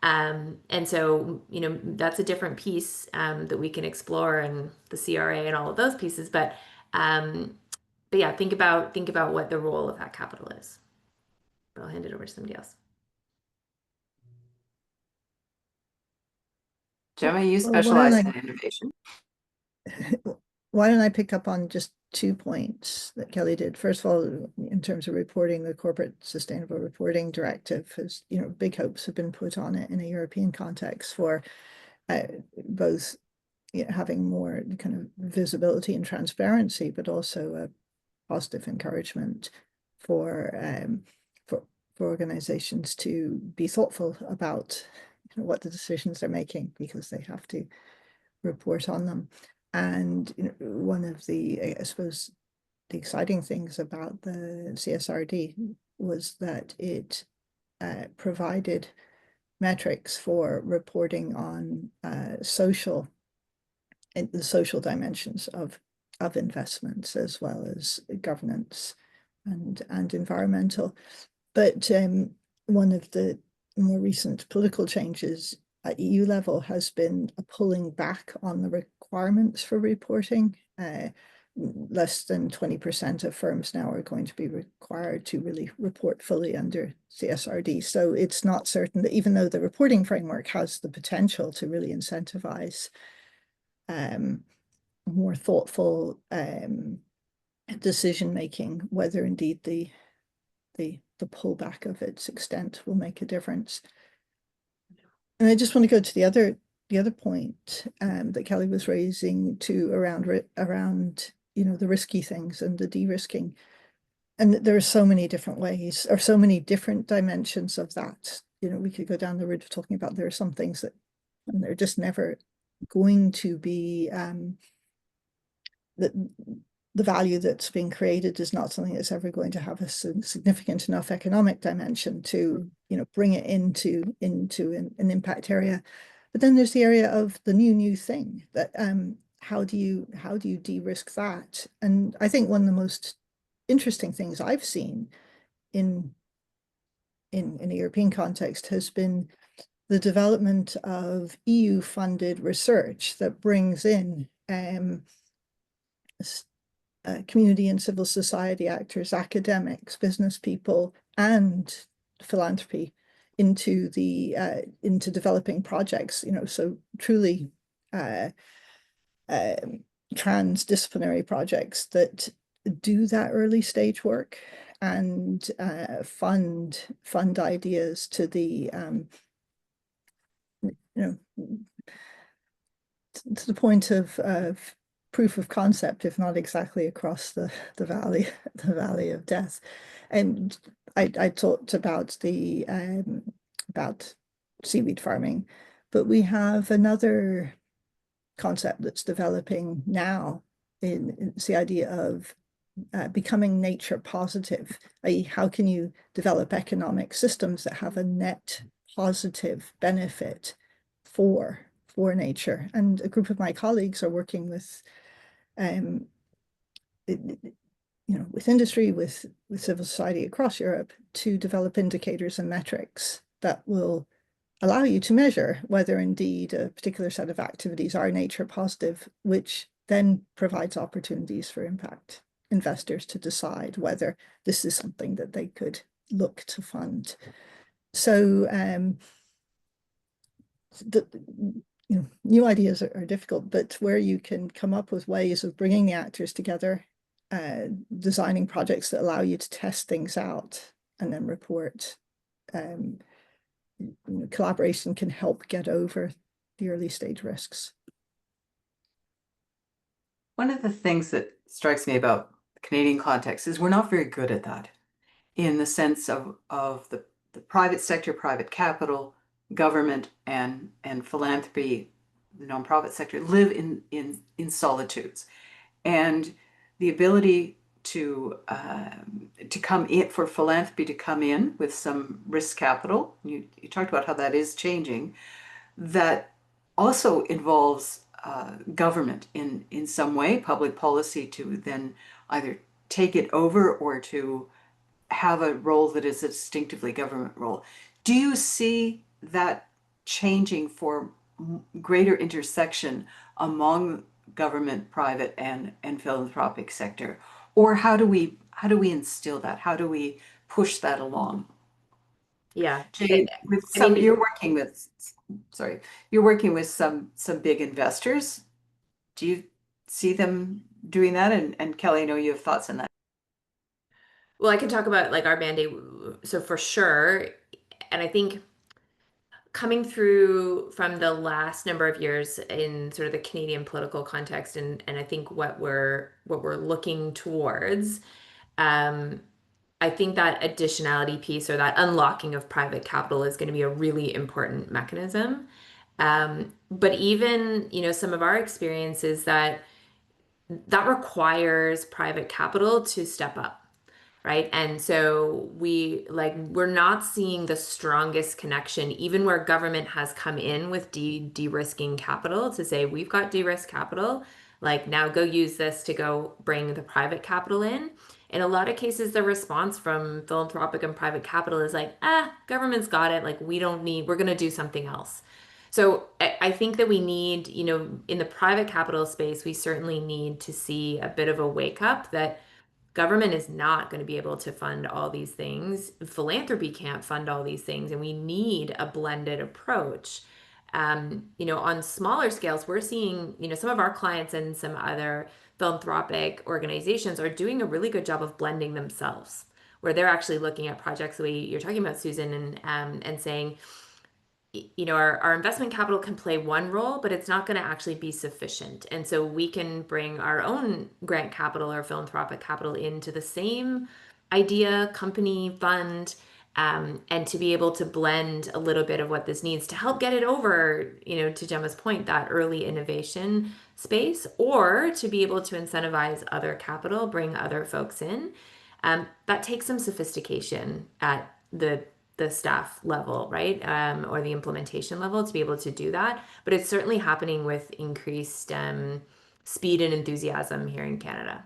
And so, that's a different piece that we can explore, and the CRA and all of those pieces. But yeah, think about what the role of that capital is. But I'll hand it over to somebody else. Gemma, you Well, specialize in innovation. why don't I pick up on just 2 points that Kelly did? First of all, in terms of reporting, the Corporate Sustainable Reporting Directive has, big hopes have been put on it in a European context for both having more kind of visibility and transparency, but also a positive encouragement for organizations to be thoughtful about what the decisions they're making, because they have to report on them. And one of the, I suppose, the exciting things about the CSRD was that it provided metrics for reporting on the social dimensions of investments, as well as governance and environmental. But one of the more recent political changes at EU level has been a pulling back on the requirements for reporting. Less than 20% of firms now are going to be required to really report fully under CSRD. So it's not certain that, even though the reporting framework has the potential to really incentivize more thoughtful decision making, whether indeed the pullback of its extent will make a difference. And I just want to go to the other point that Kelly was raising too, around the risky things and the de-risking. And there are so many different ways, or so many different dimensions of that. We could go down the road of talking about, there are some things that, and they're just never going to be the value that's being created is not something that's ever going to have a significant enough economic dimension to bring it into an impact area. But then there's the area of the new thing that how do you de-risk that? And I think one of the most interesting things I've seen in a European context has been the development of EU funded research that brings in community and civil society actors, academics, business people, and philanthropy into developing projects. So truly transdisciplinary projects that do that early stage work and fund ideas to the to the point of proof of concept, if not exactly across the valley of death. And I talked about about seaweed farming, but we have another concept that's developing now it's the idea of becoming nature positive, i.e. how can you develop economic systems that have a net positive benefit for nature. And a group of my colleagues are working with with industry, with civil society across Europe to develop indicators and metrics that will allow you to measure whether indeed a particular set of activities are nature positive, which then provides opportunities for impact investors to decide whether this is something that they could look to fund. So new ideas are difficult, but where you can come up with ways of bringing the actors together, designing projects that allow you to test things out and then report, collaboration can help get over the early stage risks. One of the things that strikes me about the Canadian context is we're not very good at that, in the sense of the private sector, private capital, government, and philanthropy, the nonprofit sector live in solitudes, and the ability to come in for philanthropy to come in with some risk capital. You talked about how that is changing. That also involves government in some way, public policy, to then either take it over or to have a role that is a distinctively government role. Do you see that changing for greater intersection among government, private, and philanthropic sector? Or how do we instill that? How do we push that along? Yeah. Jay, you're working with some big investors. Do you see them doing that? And Kelly, I know you have thoughts on that. Well, I can talk about like our mandate. So for sure, and I think coming through from the last number of years in sort of the Canadian political context, and I think what we're looking towards, I think that additionality piece or that unlocking of private capital is going to be a really important mechanism. But even, some of our experiences that requires private capital to step up. Right. And so we're not seeing the strongest connection, even where government has come in with de-risking capital to say, we've got de-risk capital, like now go use this to go bring the private capital in. In a lot of cases, the response from philanthropic and private capital is like, government's got it. Like, we're going to do something else. So I think that we need, in the private capital space, we certainly need to see a bit of a wake up that government is not going to be able to fund all these things. Philanthropy can't fund all these things, and we need a blended approach. On smaller scales, we're seeing, some of our clients and some other philanthropic organizations are doing a really good job of blending themselves, where they're actually looking at projects the way you're talking about, Susan, and saying, our investment capital can play one role, but it's not going to actually be sufficient. And so we can bring our own grant capital or philanthropic capital into the same idea, company, fund, and to be able to blend a little bit of what this needs to help get it over, to Gemma's point, that early innovation space, or to be able to incentivize other capital, bring other folks in. That takes some sophistication at the staff level, right? Or the implementation level to be able to do that. But it's certainly happening with increased speed and enthusiasm here in Canada.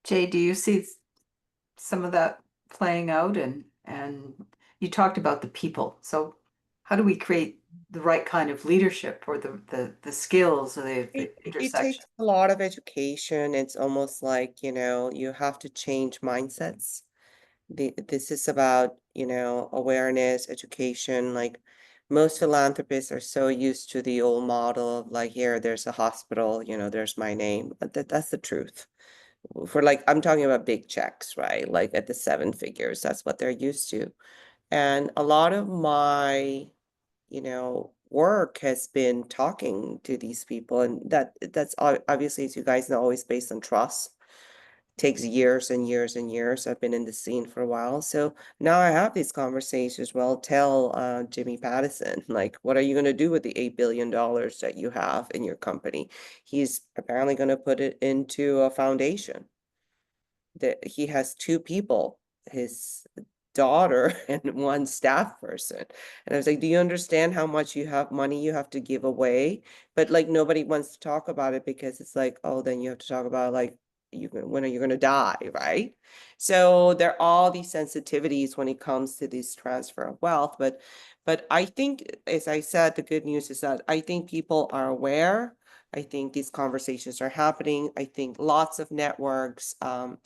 Jay, do you see some of that playing out? And you talked about the people. So how do we create the right kind of leadership or the skills or the It intersection. takes a lot of education. It's almost like, you have to change mindsets. This is about, awareness, education. Like most philanthropists are so used to the old model of like, here, there's a hospital, there's my name. But that's the truth. For like, I'm talking about big checks, right? Like at the seven figures, that's what they're used to. And a lot of my, work has been talking to these people, and that's obviously, as you guys know, always based on trust. Takes years and years and years. I've been in the scene for a while. So now I have these conversations. Well, tell Jimmy Pattison, like, what are you going to do with the $8 billion that you have in your company? He's apparently going to put it into a foundation. That he has two people, his daughter and one staff person. And I was like, do you understand how much money you have to give away? But like nobody wants to talk about it because it's like, oh, then you have to talk about like when are you going to die, right? So there are all these sensitivities when it comes to this transfer of wealth. But I think, as I said, the good news is that I think people are aware. I think these conversations are happening. I think lots of networks,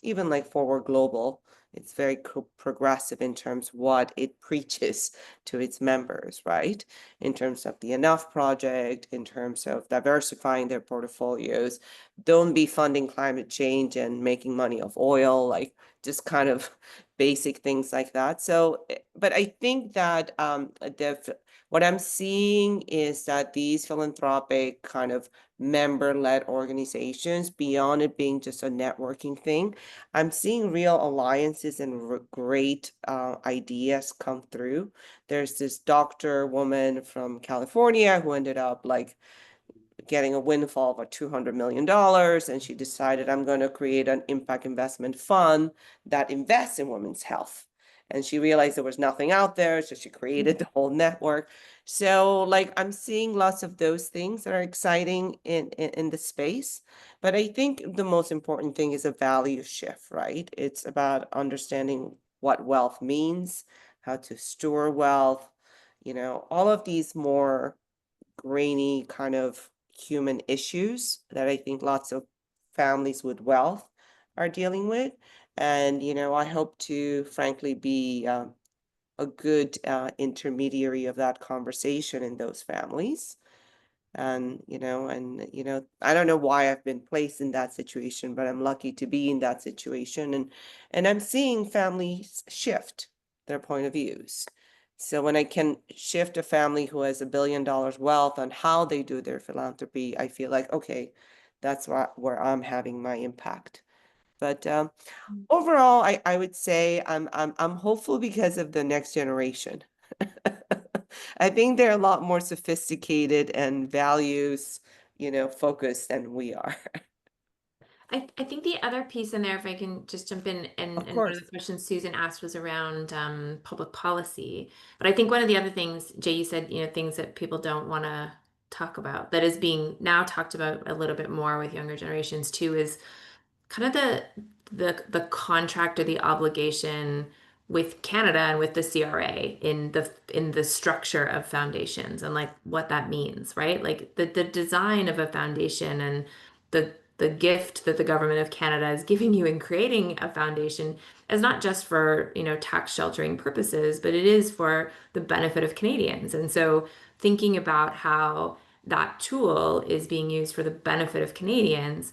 even like Forward Global, it's very progressive in terms of what it preaches to its members, right? In terms of the Enough Project, in terms of diversifying their portfolios. Don't be funding climate change and making money off oil, like just kind of basic things like that. So, but I think that what I'm seeing is that these philanthropic kind of member-led organizations, beyond it being just a networking thing, I'm seeing real alliances and great ideas come through. There's this doctor woman from California who ended up like getting a windfall of $200 million, and she decided, I'm going to create an impact investment fund that invests in women's health. And she realized there was nothing out there, so she created the whole network. So like I'm seeing lots of those things that are exciting in the space. But I think the most important thing is a value shift, right? It's about understanding what wealth means, how to store wealth, all of these more grainy kind of human issues that I think lots of families with wealth are dealing with. And, I hope to frankly be a good intermediary of that conversation in those families. And, I don't know why I've been placed in that situation, but I'm lucky to be in that situation. And I'm seeing families shift their point of views. So when I can shift a family who has $1 billion wealth on how they do their philanthropy, I feel like, okay, that's where I'm having my impact. But overall, I would say I'm hopeful because of the next generation. I think they're a lot more sophisticated and values, focused than we are. I think the other piece in there, if I can just jump in, Of and one of course. the questions Susan asked was around public policy. But I think one of the other things, Jay, you said, things that people don't want to talk about, that is being now talked about a little bit more with younger generations too, is kind of the contract or the obligation with Canada and with the CRA in the structure of foundations and like what that means, right? Like the design of a foundation and the gift that the government of Canada is giving you in creating a foundation is not just for, tax sheltering purposes, but it is for the benefit of Canadians. And so thinking about how that tool is being used for the benefit of Canadians,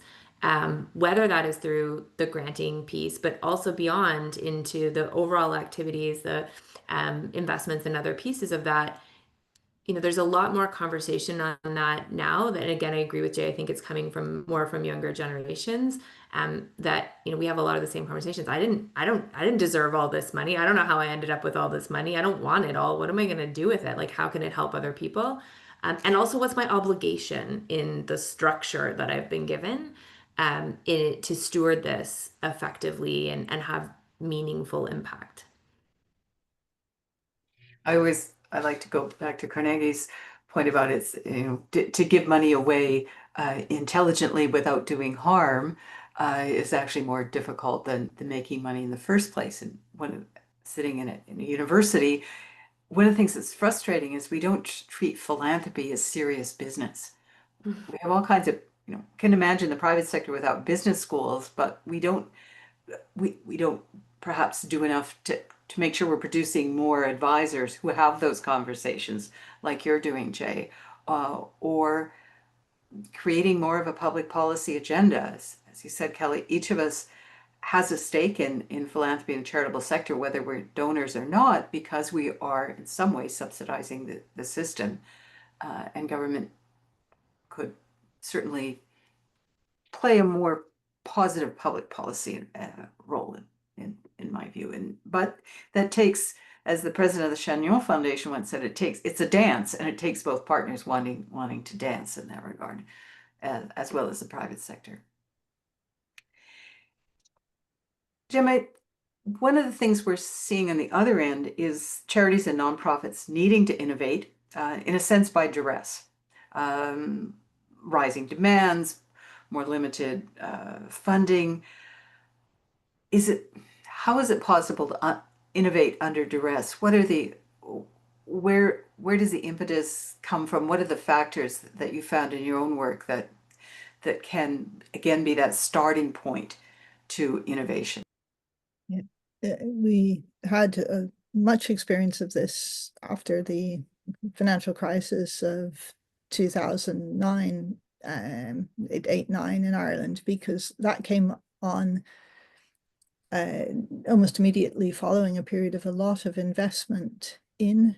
whether that is through the granting piece, but also beyond into the overall activities, the investments and other pieces of that. There's a lot more conversation on that now. That, again, I agree with Jay. I think it's coming from more from younger generations. That we have a lot of the same conversations. I didn't deserve all this money. I don't know how I ended up with all this money. I don't want it all. What am I going to do with it? Like, how can it help other people? And also, what's my obligation in the structure that I've been given, to steward this effectively and have meaningful impact. I like to go back to Carnegie's point about it's, to give money away intelligently without doing harm is actually more difficult than making money in the first place. And when sitting in a university, one of the things that's frustrating is we don't treat philanthropy as serious business. We have all kinds of, can imagine the private sector without business schools, but we don't perhaps do enough to make sure we're producing more advisors who have those conversations like you're doing, Jay, or creating more of a public policy agenda. As you said, Kelly, each of us has a stake in philanthropy and the charitable sector, whether we're donors or not, because we are in some way subsidizing the system, and government could certainly play a more positive public policy role in my view. But that takes, as the president of the Chagnon Foundation once said, it's a dance, and it takes both partners wanting to dance in that regard, as well as the private sector. Gemma, one of the things we're seeing on the other end is charities and nonprofits needing to innovate, in a sense by duress. Rising demands, more limited funding. How is it possible to innovate under duress? Where does the impetus come from? What are the factors that you found in your own work that can again be that starting point to innovation? Yeah. We had much experience of this after the financial crisis of 2009, 8-9 in Ireland, because that came on almost immediately following a period of a lot of investment in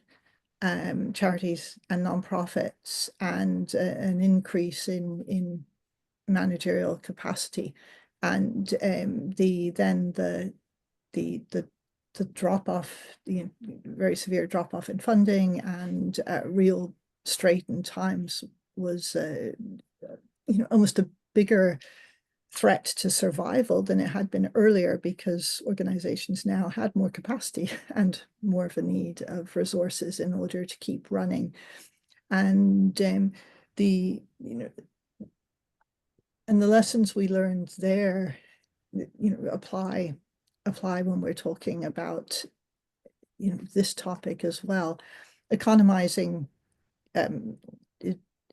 charities and nonprofits, and an increase in managerial capacity, and the drop off, very severe drop off in funding, and real straitened times was almost a bigger threat to survival than it had been earlier, because organizations now had more capacity and more of a need of resources in order to keep running. And the lessons we learned there, apply when we're talking about this topic as well. Economizing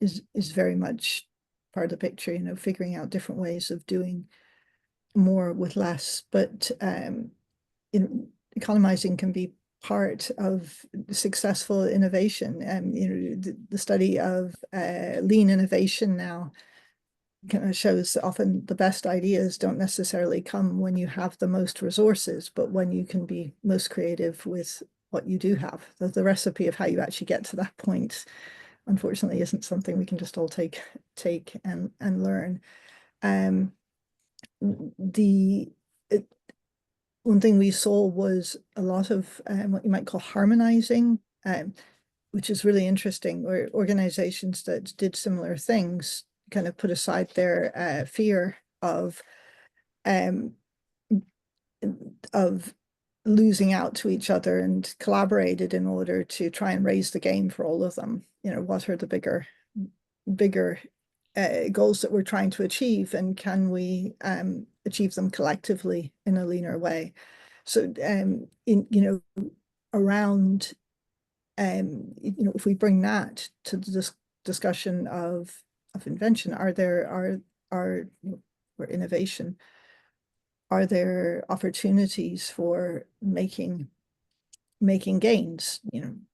is very much part of the picture, figuring out different ways of doing more with less. But economizing can be part of successful innovation. The study of lean innovation now kind of shows that often the best ideas don't necessarily come when you have the most resources, but when you can be most creative with what you do have. The recipe of how you actually get to that point, unfortunately, isn't something we can just all take and learn. One thing we saw was a lot of what you might call harmonizing, which is really interesting, where organizations that did similar things kind of put aside their fear of losing out to each other, and collaborated in order to try and raise the game for all of them. What are the bigger goals that we're trying to achieve, and can we achieve them collectively in a leaner way? So around if we bring that to this discussion of invention, or innovation, are there opportunities for making gains, in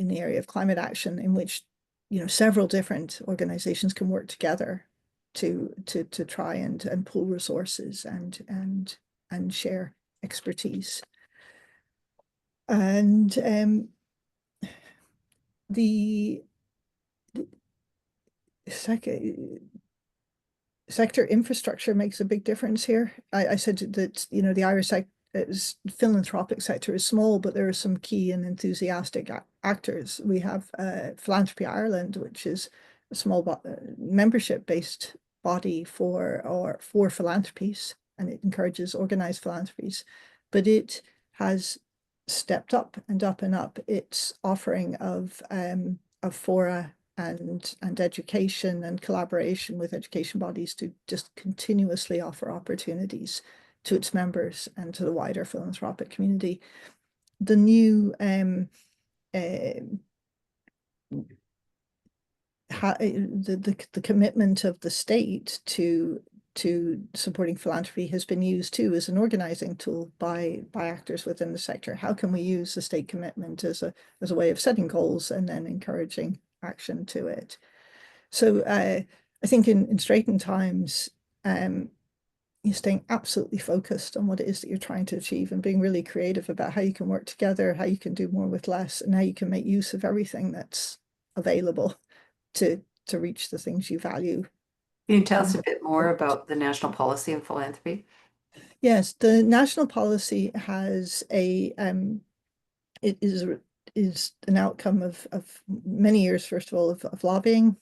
the area of climate action, in which several different organizations can work together to try and pool resources and share expertise. And the sector infrastructure makes a big difference here. I said that the Irish philanthropic sector is small, but there are some key and enthusiastic actors. We have Philanthropy Ireland, which is a small membership-based body for philanthropies, and it encourages organized philanthropies. But it has stepped up and up and up its offering of fora and education and collaboration with education bodies to just continuously offer opportunities to its members and to the wider philanthropic community. The new the commitment of the state to supporting philanthropy has been used too as an organizing tool by actors within the sector. How can we use the state commitment as a way of setting goals and then encouraging action to it? So I think in straitened times, you're staying absolutely focused on what it is that you're trying to achieve and being really creative about how you can work together, how you can do more with less, and how you can make use of everything that's available to reach the things you value. Can you tell us a bit more about the national policy in philanthropy? Yes, the national policy has it is an outcome of many years, first of all, of lobbying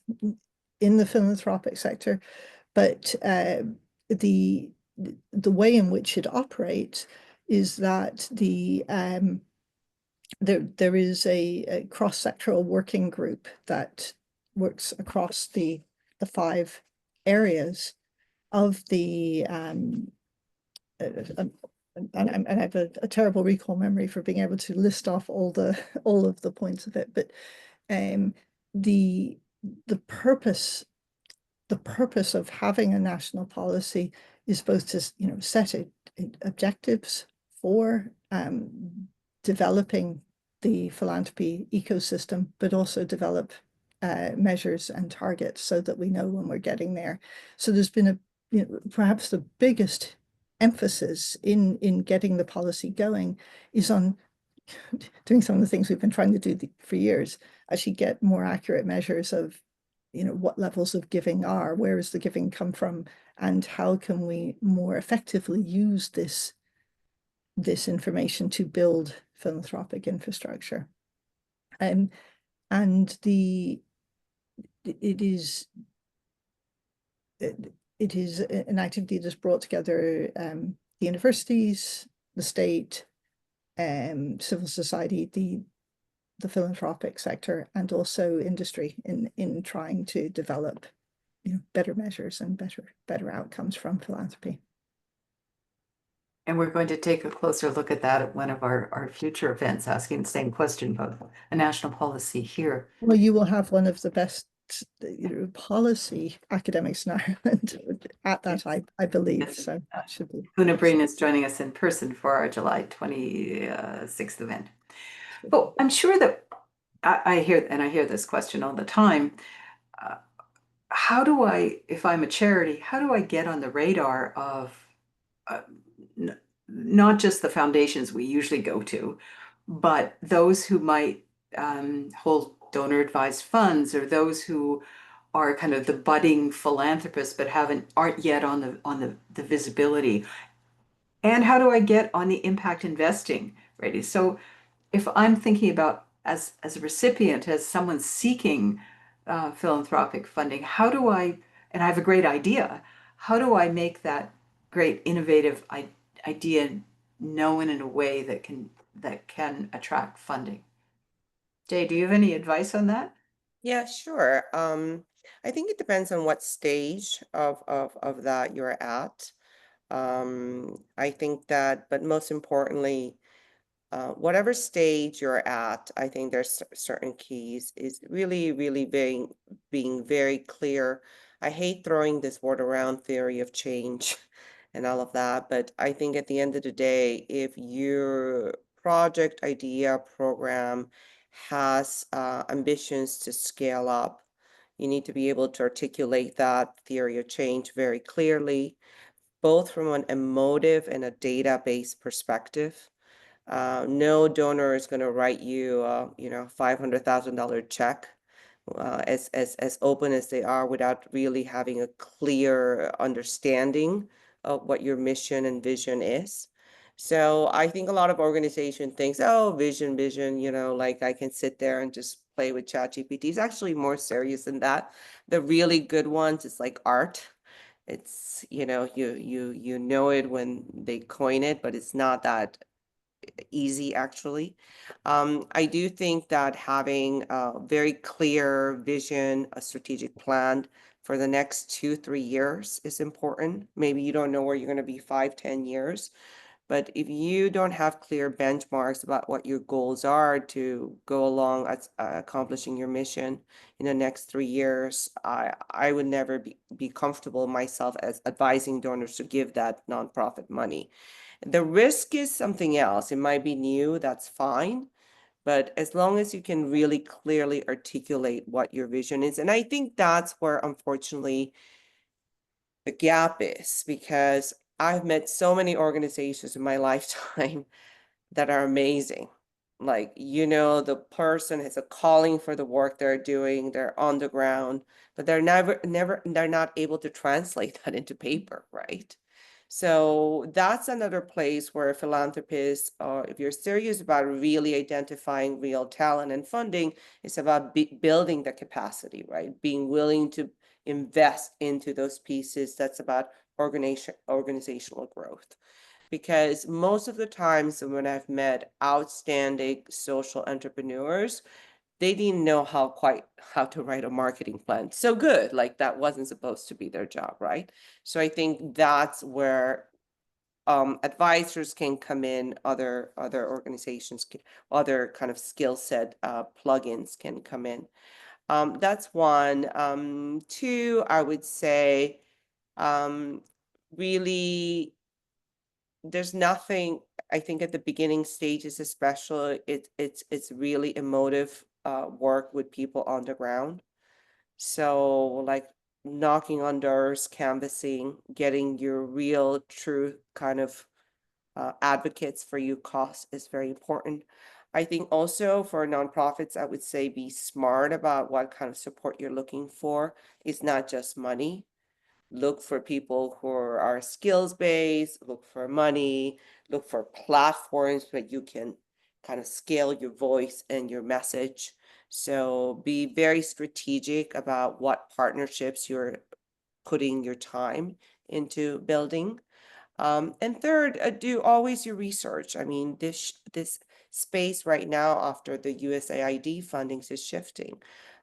in the philanthropic sector, but the way in which it operates is that there is a cross-sectoral working group that works across the 5 areas of the and I have a terrible recall memory for being able to list off all of the points of it, but the purpose of having a national policy is both to set objectives for developing the philanthropy ecosystem, but also develop measures and targets so that we know when we're getting there. So there's been perhaps the biggest emphasis in getting the policy going is on doing some of the things we've been trying to do for years, actually get more accurate measures of what levels of giving are, where does the giving come from, and how can we more effectively use this information to build philanthropic infrastructure. And it is an activity that's brought together the universities, the state, civil society, the philanthropic sector, and also industry in trying to develop better measures and better outcomes from philanthropy. And we're going to take a closer look at that at one of our future events, asking the same question about a national policy here. Well, you will have one of the best policy academics in Ireland at that, I believe. Yes. So that should be. Una Breen is joining us in person for our July 26th event. But I'm sure that I hear this question all the time. How do I, if I'm a charity, how do I get on the radar of not just the foundations we usually go to, but those who might hold donor advised funds, or those who are kind of the budding philanthropists but aren't yet on the visibility? And how do I get on the impact investing ready? So if I'm thinking about as a recipient, as someone seeking philanthropic funding, how do I, and I have a great idea, how do I make that great innovative idea known in a way that can attract funding? Jay, do you have any advice on that? Yeah, sure. I think it depends on what stage of that you're at. I think that, but most importantly, whatever stage you're at, I think there's certain keys is really being very clear. I hate throwing this word around, theory of change and all of that, but I think at the end of the day, if your project, idea, program has ambitions to scale up, you need to be able to articulate that theory of change very clearly, both from an emotive and a data-based perspective. No donor is going to write you, $500,000 check, as open as they are, without really having a clear understanding of what your mission and vision is. So I think a lot of organization thinks, oh, vision, like I can sit there and just play with ChatGPT. It's actually more serious than that. The really good ones, it's like art. It's, you know it when they coin it, but it's not that easy actually. I do think that having a very clear vision, a strategic plan for the next 2-3 years is important. Maybe you don't know where you're going to be 5-10 years, But if you don't have clear benchmarks about what your goals are to go along as accomplishing your mission in the next 3 years, I would never be comfortable myself as advising donors to give that nonprofit money. The risk is something else. It might be new, that's fine. But as long as you can really clearly articulate what your vision is, and I think that's where, unfortunately, the gap is, because I've met so many organizations in my lifetime that are amazing. Like, the person has a calling for the work they're doing, they're on the ground, but they're they're not able to translate that into paper, right? So that's another place where philanthropists, if you're serious about really identifying real talent and funding, it's about building the capacity, right? Being willing to invest into those pieces. That's about organizational growth. Because most of the times when I've met outstanding social entrepreneurs, they didn't know how to write a marketing plan so good. Like, that wasn't supposed to be their job, right? So I think that's where advisors can come in, other organizations, other kind of skill set plugins can come in. That's one. Two, I would say, really, there's nothing, I think, at the beginning stages especially, it's really emotive work with people on the ground. So, like, knocking on doors, canvassing, getting your real, true kind of advocates for you cause is very important. I think also for nonprofits, I would say be smart about what kind of support you're looking for. It's not just money. Look for people who are skills-based, look for money, look for platforms where you can kind of scale your voice and your message. So be very strategic about what partnerships you're putting your time into building. And third, do always your research. I mean, this space right now after the USAID fundings is shifting.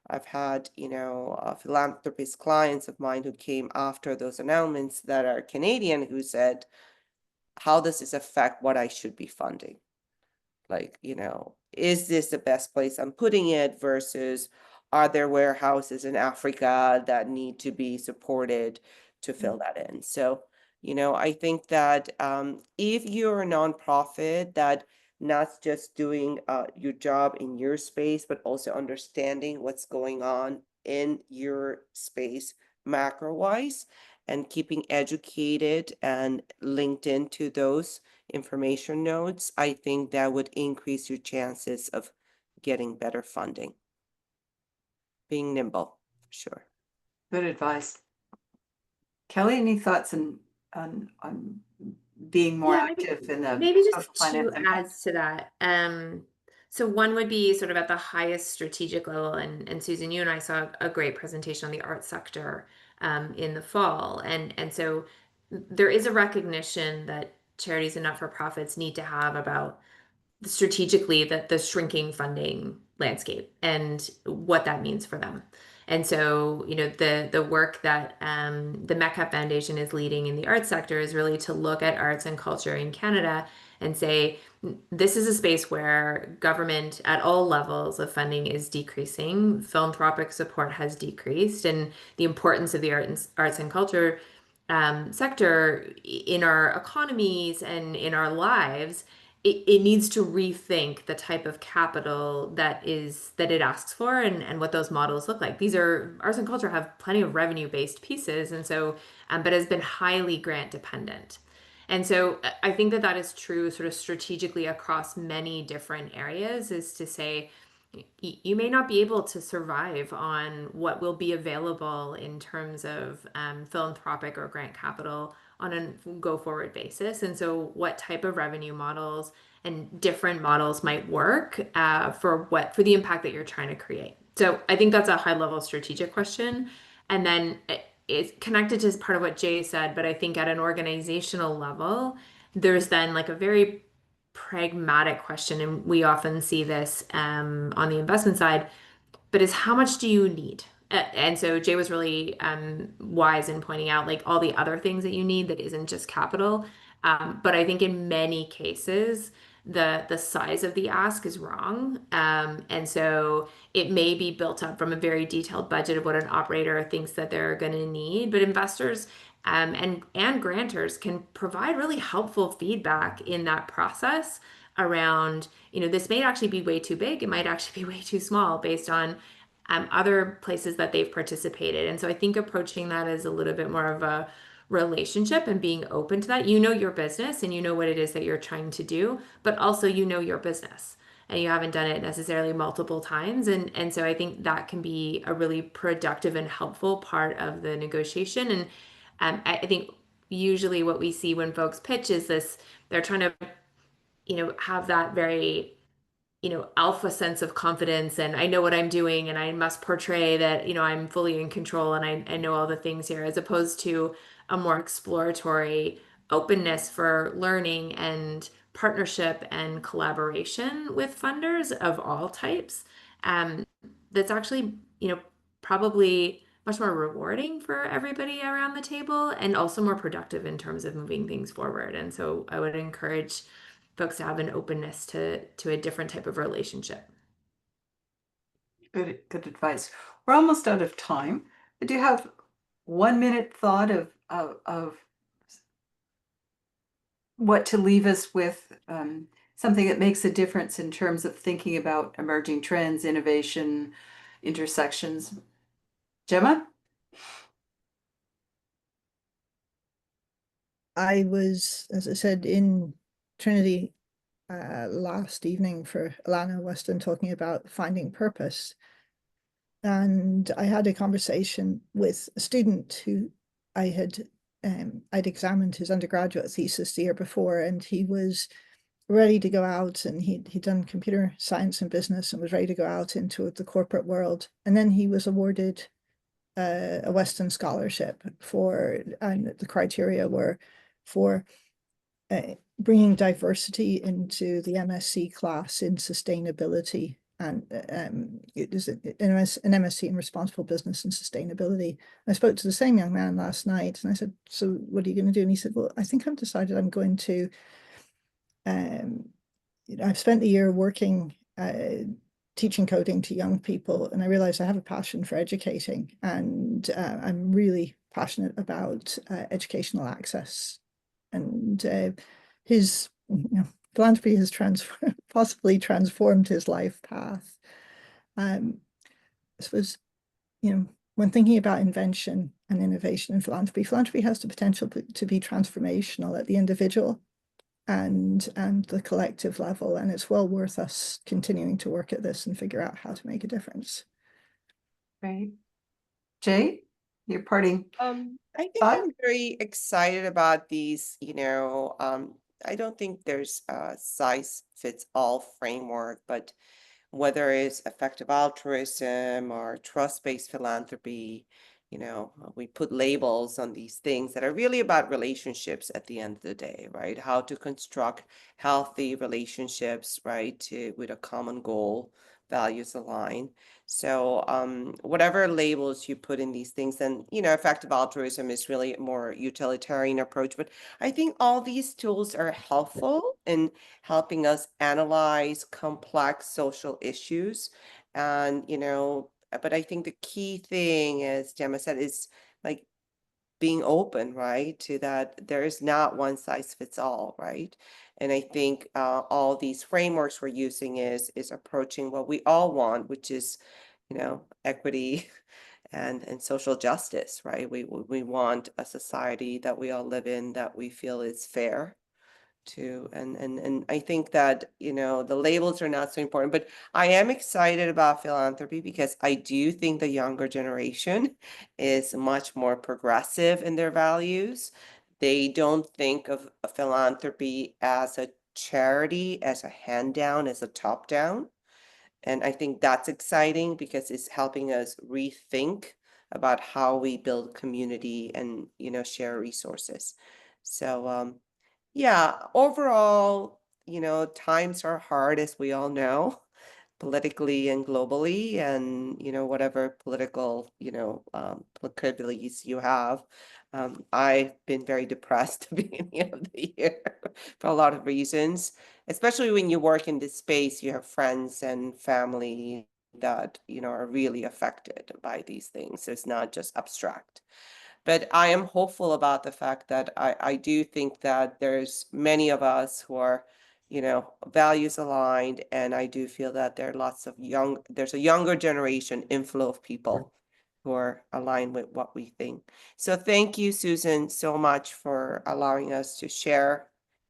I've had, philanthropist clients of mine who came after those announcements that are Canadian who said, how does this affect what I should be funding? Like, is this the best place I'm putting it versus are there warehouses in Africa that need to be supported to fill that in? So, I think that if you're a nonprofit that not just doing your job in your space, but also understanding what's going on in your space macro-wise and keeping educated and linked into those information nodes, I think that would increase your chances of getting better funding. Being nimble, for sure. Good advice. Kelly, any thoughts on being more Yeah, active in the maybe just finance two impact? adds to that. So one would be sort of at the highest strategic level, and Susan, you and I saw a great presentation on the arts sector in the fall, and so there is a recognition that charities and not-for-profits need to have about strategically the shrinking funding landscape and what that means for them. And so, the work that the Metcalf Foundation is leading in the arts sector is really to look at arts and culture in Canada and say, this is a space where government at all levels of funding is decreasing. Philanthropic support has decreased, and the importance of the arts and culture sector in our economies and in our lives, it needs to rethink the type of capital that it asks for, and what those models look like. These are arts and culture have plenty of revenue-based pieces, and so but has been highly grant dependent. And so I think that is true sort of strategically across many different areas, is to say you may not be able to survive on what will be available in terms of philanthropic or grant capital on a go forward basis. And so what type of revenue models and different models might work for the impact that you're trying to create. So I think that's a high level strategic question. And then it's connected to part of what Jay said, but I think at an organizational level, there's then like a very pragmatic question, and we often see this on the investment side, but is how much do you need? And so Jay was really wise in pointing out like all the other things that you need that isn't just capital. But I think in many cases, the size of the ask is wrong. And so it may be built up from a very detailed budget of what an operator thinks that they're going to need, but investors and grantors can provide really helpful feedback in that process around, this may actually be way too big. It might actually be way too small based on other places that they've participated. And so I think approaching that as a little bit more of a relationship and being open to that. You know your business and you know what it is that you're trying to do, but also you know your business and you haven't done it necessarily multiple times. And so I think that can be a really productive and helpful part of the negotiation. And I think usually what we see when folks pitch is this, they're trying to, have that very alpha sense of confidence and I know what I'm doing and I must portray that, I'm fully in control and I know all the things here, as opposed to a more exploratory openness for learning and partnership and collaboration with funders of all types. Um, that's actually, probably much more rewarding for everybody around the table and also more productive in terms of moving things forward. And so I would encourage folks to have an openness to a different type of relationship. Good advice. We're almost out of time. Do you have 1 minute thought of what to leave us with, something that makes a difference in terms of thinking about emerging trends, innovation, intersections? Gemma? I was, as I said, in Trinity last evening for Alana Weston talking about finding purpose. And I had a conversation with a student who I'd examined his undergraduate thesis the year before, and he was ready to go out, and he'd done computer science and business and was ready to go out into the corporate world. And then he was awarded a Weston scholarship and the criteria were for bringing diversity into the MSc class in sustainability. And it is an MSc in responsible business and sustainability. I spoke to the same young man last night and I said, so what are you going to do? And he said, well, I think I've decided I'm going to, I've spent the year working, teaching coding to young people, and I realized I have a passion for educating, and I'm really passionate about educational access. And his philanthropy has possibly transformed his life path. This was, when thinking about invention and innovation in philanthropy, philanthropy has the potential to be transformational at the individual and the collective level, and it's well worth us continuing to work at this and figure out how to make a difference. Right. Jay, your parting I think thought? I'm very excited about these, I don't think there's a size fits all framework, but whether it's effective altruism or trust-based philanthropy, we put labels on these things that are really about relationships at the end of the day, right? How to construct healthy relationships, right? With a common goal, values align. So whatever labels you put in these things, and effective altruism is really a more utilitarian approach. But I think all these tools are helpful in helping us analyze complex social issues. And, but I think the key thing, as Gemma said, is like being open, right, to that there is not one size fits all, right? And I think all these frameworks we're using is approaching what we all want, which is, equity and social justice, right? We want a society that we all live in that we feel is fair too. And I think that, the labels are not so important, but I am excited about philanthropy because I do think the younger generation is much more progressive in their values. They don't think of a philanthropy as a charity, as a hand down, as a top down. And I think that's exciting because it's helping us rethink about how we build community and, share resources. So, yeah, overall, times are hard, as we all know, politically and globally, and, whatever political, proclivities you have. I've been very depressed at the beginning of the year for a lot of reasons, especially when you work in this space, you have friends and family that, are really affected by these things. So it's not just abstract. But I am hopeful about the fact that I do think that there's many of us who are, values aligned, and I do feel that there's a younger generation inflow of people who are aligned with what we think. So thank you, Susan, so much for allowing us to share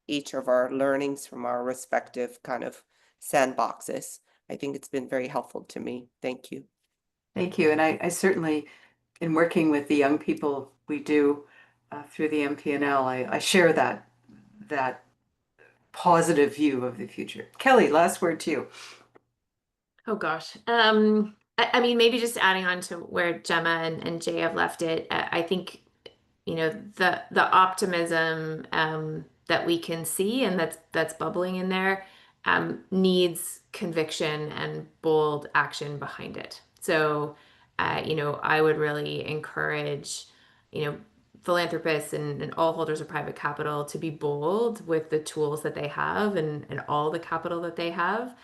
each of our learnings from our respective kind of sandboxes. I think it's been very helpful to me. Thank you. Thank you. And I certainly, in working with the young people we do through the MPNL, I share that positive view of the future. Kelly, last word to you. Oh gosh. I mean, maybe just adding on to where Gemma and Jay have left it, I think, the optimism that we can see and that's bubbling in there needs conviction and bold action behind it. So, I would really encourage, philanthropists and all holders of private capital to be bold with the tools that they have and all the capital that they have,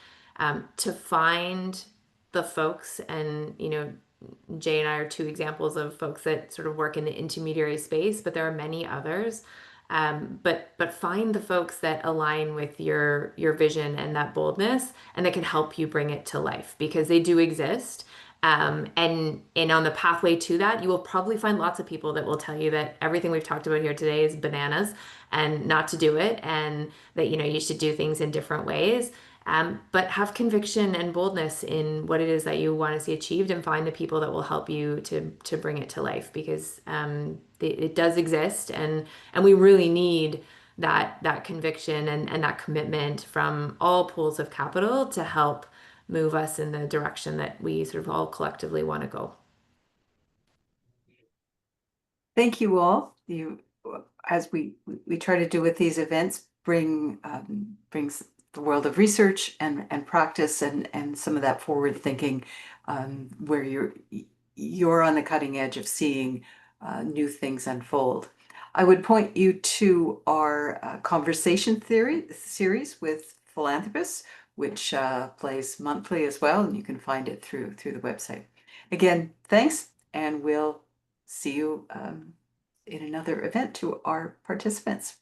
to find the folks. And Jay and I are two examples of folks that sort of work in the intermediary space, but there are many others. But find the folks that align with your vision and that boldness, and that can help you bring it to life, because they do exist. And on the pathway to that, you will probably find lots of people that will tell you that everything we've talked about here today is bananas and not to do it, and that you should do things in different ways. But have conviction and boldness in what it is that you want to see achieved, and find the people that will help you to bring it to life, because it does exist, and we really need that conviction and that commitment from all pools of capital to help move us in the direction that we sort of all collectively want to go. Thank you all. As we try to do with these events, brings the world of research and practice and some of that forward thinking, where you're on the cutting edge of seeing new things unfold. I would point you to our conversation theory series with philanthropists, which plays monthly as well, and you can find it through the website. Again, thanks, and we'll see you in another event to our participants.